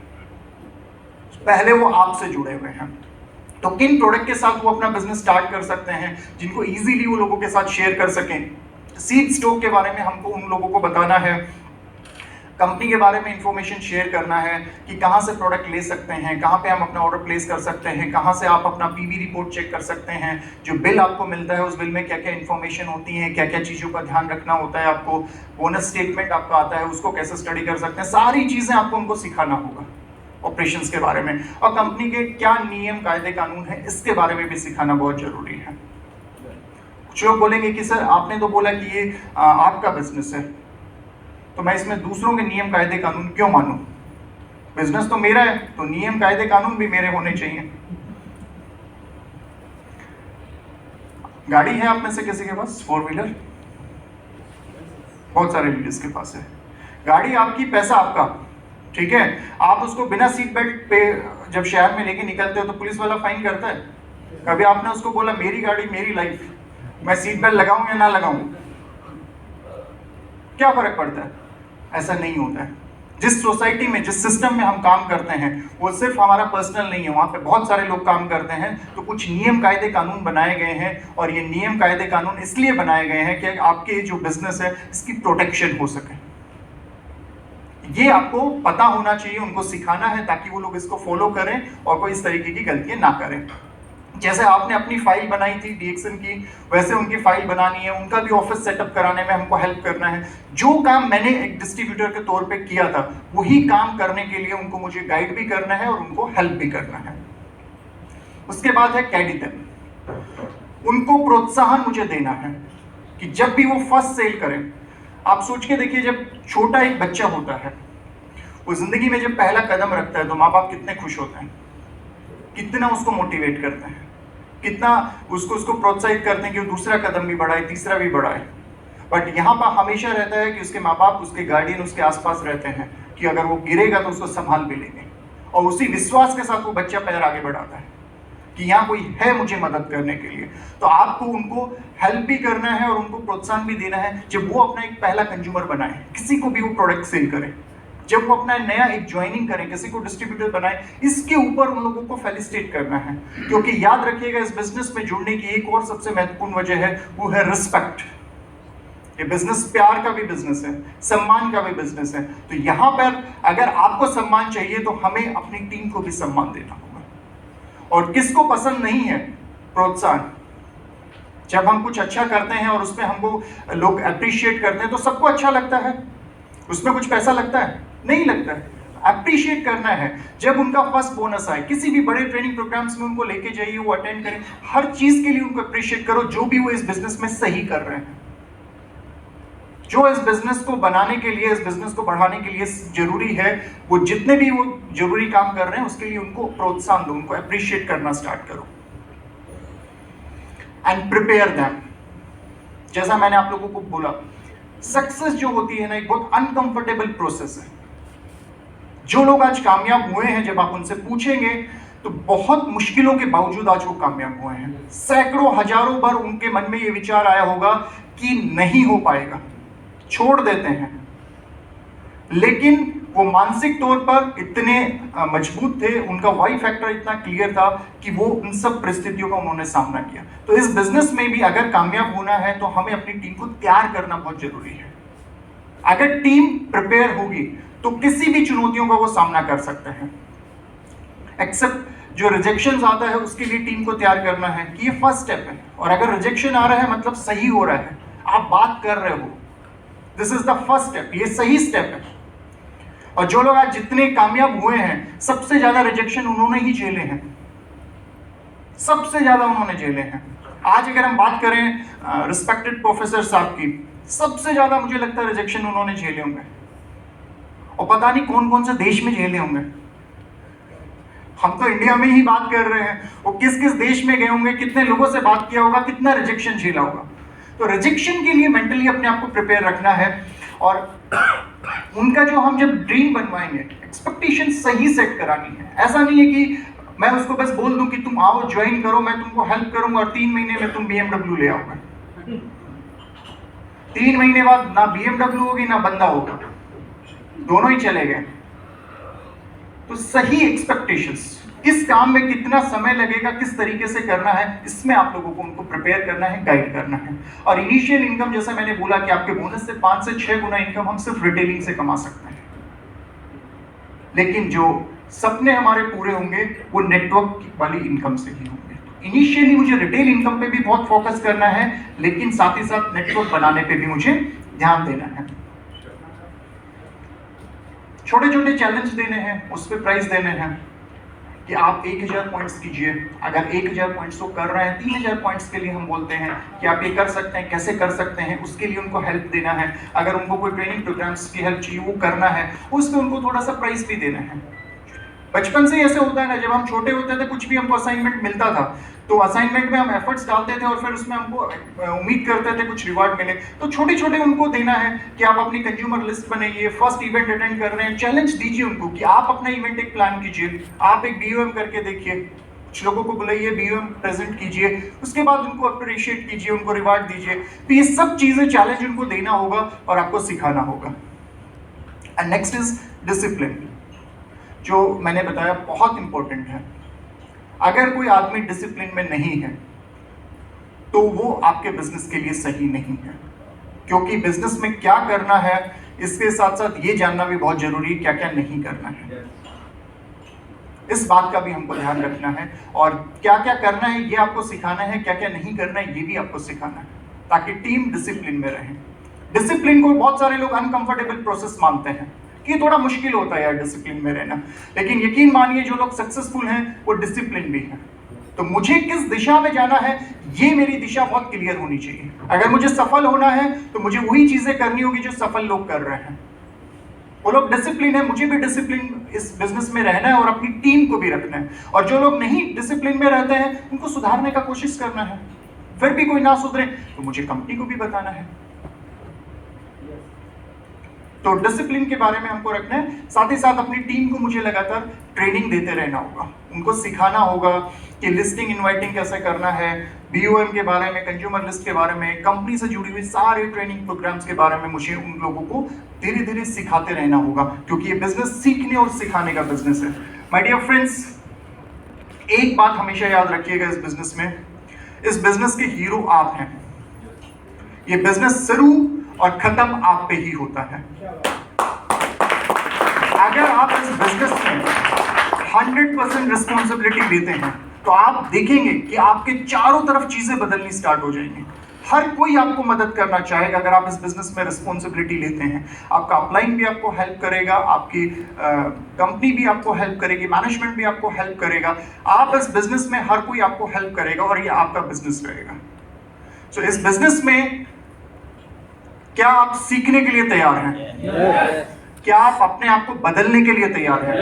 पहले वो आपसे जुड़े हुए हैं। तो किन प्रोडक्ट के साथ वो अपना बिजनेस स्टार्ट कर सकते हैं जिनको इजीली वो लोगों के साथ शेयर कर सकें? सीड स्टॉक के बारे में हमको उन लोगों को बताना है, कंपनी के बारे में इंफॉर्मेशन शेयर करना है कि कहां से प्रोडक्ट ले सकते हैं, कहां पे हम अपना ऑर्डर प्लेस कर सकते हैं, कहां से आप अपना पीवी रिपोर्ट चेक कर सकते हैं, जो बिल आपको मिलता है उस बिल में क्या क्या इंफॉर्मेशन होती है, क्या क्या चीज़ों का ध्यान रखना होता है, आपको बोनस स्टेटमेंट आपका आता है उसको कैसे स्टडी कर सकते हैं, सारी चीज़ें आपको उनको सिखाना होगा। ऑपरेशंस के बारे में और कंपनी के क्या नियम कायदे कानून है इसके बारे में भी सिखाना बहुत जरूरी है। कुछ लोग बोलेंगे कि सर आपने तो बोला कि ये आपका बिजनेस है, तो मैं इसमें दूसरों के नियम कायदे कानून क्यों मानूं? बिजनेस तो मेरा है, तो नियम कायदे कानून भी मेरे होने चाहिए। गाड़ी है आप में से किसी के पास? 4 व्हीलर? बहुत सारे लीडर्स के पास है। गाड़ी आपकी, पैसा आपका, ठीक है। आप उसको बिना सीट बेल्ट पे जब शहर में लेके निकलते हो तो पुलिस वाला फाइन करता है? कभी आपने उसको बोला मेरी गाड़ी मेरी लाइफ, मैं सीट बेल्ट लगाऊं या ना लगाऊं, क्या फर्क पड़ता है? ऐसा नहीं होता है। जिस सोसाइटी में, जिस सिस्टम में हम काम करते हैं वो सिर्फ हमारा पर्सनल नहीं है, वहाँ पे बहुत सारे लोग काम करते हैं। तो कुछ नियम कायदे कानून बनाए गए हैं और ये नियम कायदे कानून इसलिए बनाए गए हैं कि आपके जो बिजनेस है इसकी प्रोटेक्शन हो सके। ये आपको पता होना चाहिए, उनको सिखाना है ताकि वो लोग इसको फॉलो करें और कोई इस तरीके की गलतियां ना करें। जैसे आपने अपनी फाइल बनाई थी डीएक्सन की, वैसे उनकी फाइल बनानी है, उनका भी ऑफिस सेटअप कराने में हमको हेल्प करना है। जो काम मैंने एक डिस्ट्रीब्यूटर के तौर पे किया था वही काम करने के लिए उनको मुझे गाइड भी करना है और उनको हेल्प भी करना है। उसके बाद है कैडिटन, उनको प्रोत्साहन मुझे देना है कि जब भी वो फर्स्ट सेल करें। आप सोच के देखिए, जब छोटा एक बच्चा होता है वो जिंदगी में जब पहला कदम रखता है तो माँ बाप कितने खुश होते हैं, कितना उसको मोटिवेट करते हैं। कितना उसको प्रोत्साहित करते हैं कि वो दूसरा कदम भी बढ़ाए, तीसरा भी बढ़ाए। बट यहाँ पर हमेशा रहता है कि उसके माँ बाप, उसके गार्डियन उसके आसपास रहते हैं कि अगर वो गिरेगा तो उसको संभाल भी लेंगे, और उसी विश्वास के साथ वो बच्चा पैर आगे बढ़ाता है कि यहाँ कोई है मुझे मदद करने के लिए। तो आपको उनको हेल्प भी करना है और उनको प्रोत्साहन भी देना है जब वो अपना एक पहला कंज्यूमर बनाए, किसी को भी वो प्रोडक्ट सेल करे, जब वो अपना नया एक ज्वाइनिंग करें, किसी को डिस्ट्रीब्यूटर बनाए, इसके ऊपर उन लोगों को फेलिसिटेट करना है। क्योंकि याद रखिएगा, इस बिजनेस में जुड़ने की एक और सबसे महत्वपूर्ण वजह है, वो है रिस्पेक्ट। ये बिजनेस प्यार का भी बिजनेस है, सम्मान का भी बिजनेस है। तो यहाँ पर अगर आपको सम्मान चाहिए तो हमें अपनी टीम को भी सम्मान देना होगा। और किसको पसंद नहीं है प्रोत्साहन? जब हम कुछ अच्छा करते हैं और उसमें हमको लोग अप्रिशिएट करते हैं तो सबको अच्छा लगता है। उसमें कुछ पैसा लगता है? नहीं लगता है। अप्रिशिएट करना है। जब उनका फर्स्ट बोनस आए, किसी भी बड़े ट्रेनिंग प्रोग्राम्स में उनको लेके जाइए, वो अटेंड करें, हर चीज के लिए उनको अप्रिशिएट करो जो भी वो इस बिजनेस में सही कर रहे हैं, जो इस बिजनेस को बनाने के लिए, इस बिजनेस को बढ़ाने के लिए जरूरी है। वो जितने भी वो जरूरी काम कर रहे हैं उसके लिए उनको प्रोत्साहन दो, उनको अप्रिशिएट करना स्टार्ट करो। And prepare them. जैसा मैंने आप लोगों को बोला, सक्सेस जो होती है ना, एक बहुत अनकंफर्टेबल प्रोसेस है। जो लोग आज कामयाब हुए हैं, जब आप उनसे पूछेंगे तो बहुत मुश्किलों के बावजूद आज वो कामयाब हुए हैं। सैकड़ों हजारों बार उनके मन में ये विचार आया होगा कि नहीं हो पाएगा, छोड़ देते हैं, लेकिन वो मानसिक तौर पर इतने मजबूत थे, उनका वाई फैक्टर इतना क्लियर था कि वो उन सब परिस्थितियों का उन्होंने सामना किया। तो इस बिजनेस में भी अगर कामयाब होना है तो हमें अपनी टीम को तैयार करना बहुत जरूरी है। अगर टीम प्रिपेयर होगी तो किसी भी चुनौतियों का वो सामना कर सकते हैं। एक्सेप्ट जो रिजेक्शन आता है उसके लिए टीम को तैयार करना है कि ये फर्स्ट स्टेप है, और अगर रिजेक्शन आ रहा है मतलब सही हो रहा है, आप बात कर रहे हो, this is the first step, ये सही स्टेप है। और जो लोग आज जितने कामयाब हुए हैं, सबसे ज्यादा रिजेक्शन उन्होंने ही झेले हैं, सबसे ज्यादा उन्होंने झेले हैं। आज अगर हम बात करें रिस्पेक्टेड प्रोफेसर साहब की, सबसे ज्यादा मुझे लगता है रिजेक्शन उन्होंने झेले होंगे, और पता नहीं कौन कौन से देश में झेले होंगे। हम तो इंडिया में ही बात कर रहे हैं, वो किस किस देश में गए होंगे, कितने लोगों से बात किया होगा, कितना रिजेक्शन झेला होगा। तो रिजेक्शन के लिए मेंटली अपने आप को प्रिपेयर रखना है, और उनका जो हम जब ड्रीम बनवाएंगे, एक्सपेक्टेशन सही सेट करानी है। ऐसा नहीं है कि मैं उसको बस बोल दूं कि तुम आओ ज्वाइन करो, मैं तुमको हेल्प करूंगा और 3 महीने में तुम BMW ले आओगे। 3 महीने बाद ना BMW होगी ना बंदा होगा, दोनों ही चले गए। तो सही एक्सपेक्टेशंस, किस काम में कितना समय लगेगा, किस तरीके से करना है, इसमें आप लोगों को उनको प्रिपेयर करना है, गाइड करना है। और इनिशियल इनकम, जैसा मैंने बोला कि आपके बोनस से 5 से 6 गुना इनकम हम सिर्फ रिटेलिंग से कमा सकते हैं। लेकिन जो सपने हमारे पूरे होंगे वो नेटवर्क वाली इनकम से ही होंगे। इनिशियली मुझे रिटेल इनकम पे भी बहुत फोकस करना है, लेकिन साथ ही साथ नेटवर्क बनाने पे भी मुझे ध्यान देना है। छोटे छोटे चैलेंज देने हैं, उस पर प्राइस देने हैं कि आप 1000 पॉइंट्स कीजिए। अगर 1000 पॉइंट्स को कर रहे हैं, 3000 पॉइंट्स के लिए हम बोलते हैं कि आप ये कर सकते हैं, कैसे कर सकते हैं, उसके लिए उनको हेल्प देना है। अगर उनको कोई ट्रेनिंग प्रोग्राम्स की हेल्प चाहिए, वो करना है, उसमें उनको थोड़ा सा प्राइस भी देना है। बचपन से ऐसे होता है ना, जब हम छोटे होते थे, कुछ भी हमको असाइनमेंट मिलता था तो असाइनमेंट में हम एफर्ट्स डालते थे और फिर उसमें हमको उम्मीद करते थे कुछ रिवार्ड मिले। तो छोटे छोटे उनको देना है कि आप अपनी कंज्यूमर लिस्ट बनाइए, फर्स्ट इवेंट अटेंड कर रहे हैं, चैलेंज दीजिए उनको कि आप अपना इवेंट एक प्लान कीजिए, आप एक BOM करके देखिए, कुछ लोगों को बुलाइए, BOM प्रेजेंट कीजिए, उसके बाद उनको अप्रिशिएट कीजिए, उनको रिवार्ड दीजिए। तो ये सब चीजें चैलेंज उनको देना होगा और आपको सिखाना होगा। एंड नेक्स्ट इज डिसिप्लिन, जो मैंने बताया बहुत इंपॉर्टेंट है। अगर कोई आदमी डिसिप्लिन में नहीं है तो वो आपके बिजनेस के लिए सही नहीं है, क्योंकि बिजनेस में क्या करना है इसके साथ साथ ये जानना भी बहुत जरूरी है क्या क्या नहीं करना है। इस बात का भी हमको ध्यान रखना है, और क्या क्या करना है ये आपको सिखाना है, क्या क्या नहीं करना है ये भी आपको सिखाना है, ताकि टीम डिसिप्लिन में रहे। डिसिप्लिन को बहुत सारे लोग अनकंफर्टेबल प्रोसेस मानते हैं कि थोड़ा मुश्किल होता है यार डिसिप्लिन में रहना, लेकिन यकीन मानिए जो लोग सक्सेसफुल हैं वो डिसिप्लिन भी हैं। तो मुझे किस दिशा में जाना है, ये मेरी दिशा बहुत क्लियर होनी चाहिए। अगर मुझे सफल होना है तो मुझे वही चीजें करनी होगी जो सफल लोग कर रहे हैं। वो लोग डिसिप्लिन है, मुझे भी डिसिप्लिन इस बिजनेस में रहना है और अपनी टीम को भी रखना है। और जो लोग नहीं डिसिप्लिन में रहते हैं उनको सुधारने का कोशिश करना है। फिर भी कोई ना सुधरे तो मुझे कंपनी को भी बताना है। तो डिसिप्लिन के बारे में हमको रखना है, साथ ही साथ अपनी टीम को मुझे लगातार ट्रेनिंग देते रहना होगा, उनको सिखाना होगा कि लिस्टिंग इनवाइटिंग कैसे करना है, BOM के बारे में, कंज्यूमर लिस्ट के बारे में, कंपनी से जुड़ी हुई सारे ट्रेनिंग प्रोग्राम्स के बारे में मुझे उन लोगों को धीरे धीरे सिखाते रहना होगा, क्योंकि ये बिजनेस सीखने और सिखाने का बिजनेस है। माय डियर फ्रेंड्स, एक बात हमेशा याद रखिएगा, इस बिजनेस में, इस बिजनेस के हीरो आप हैं। ये बिजनेस शुरू और खत्म आप पे ही होता है। अगर आप इस बिजनेस में 100% रिस्पॉन्सिबिलिटी लेते हैं तो आप देखेंगे कि आपके चारों तरफ चीजें बदलनी स्टार्ट हो जाएंगी। हर कोई आपको मदद करना चाहेगा अगर आप इस बिजनेस में रिस्पॉन्सिबिलिटी लेते हैं। आपका अपलाइन भी आपको हेल्प करेगा, आपकी कंपनी भी आपको हेल्प करेगी, मैनेजमेंट भी आपको हेल्प करेगा। आप इस बिजनेस में हर कोई आपको हेल्प करेगा और ये आपका बिजनेस रहेगा। सो इस बिजनेस में क्या आप सीखने के लिए तैयार हैं? क्या आप अपने आप को बदलने के लिए तैयार हैं?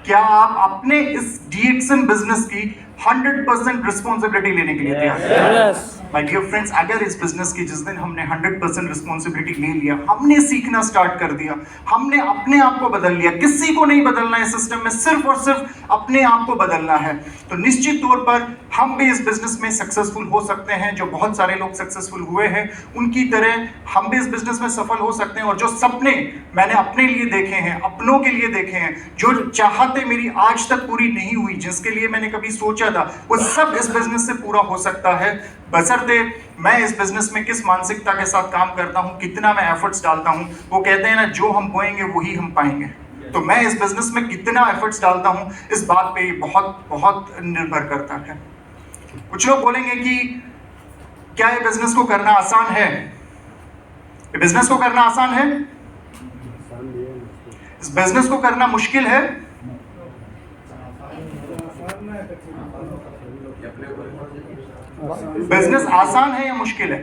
क्या आप अपने इस DXN बिजनेस की 100% रिस्पॉन्सिबिलिटी लेने के लिए तैयार हैं? माय डियर फ्रेंड्स, अगर इस बिजनेस की जिस दिन हमने 100% रिस्पॉन्सिबिलिटी ले लिया, हमने सीखना स्टार्ट कर दिया, हमने अपने आप को बदल लिया, किसी को नहीं बदलना है सिस्टम में, सिर्फ और सिर्फ अपने आप को बदलना है, तो निश्चित तौर पर हम भी इस बिजनेस में सक्सेसफुल हो सकते हैं। जो बहुत सारे लोग सक्सेसफुल हुए हैं उनकी तरह हम भी इस बिजनेस में सफल हो सकते हैं। और जो सपने मैंने अपने लिए देखे हैं, अपनों के लिए देखे हैं, जो चाहते मेरी आज तक पूरी नहीं हुई, जिसके लिए मैंने कभी सोचा था, वो सब इस बिजनेस से पूरा हो सकता है, बशर्ते मैं इस बिजनेस में किस मानसिकता के साथ काम करता हूं, कितना मैं एफर्ट्स डालता हूं। वो कहते हैं ना, जो हम बोएंगे वही हम पाएंगे। तो मैं इस बिजनेस में कितना एफर्ट्स डालता हूं, इस बात पे बहुत बहुत निर्भर करता है। कुछ लोग बोलेंगे कि क्या ये बिजनेस को करना आसान है? ये बिजनेस को करना आसान है? इस बिजनेस को करना मुश्किल है? बिजनेस आसान है या मुश्किल है?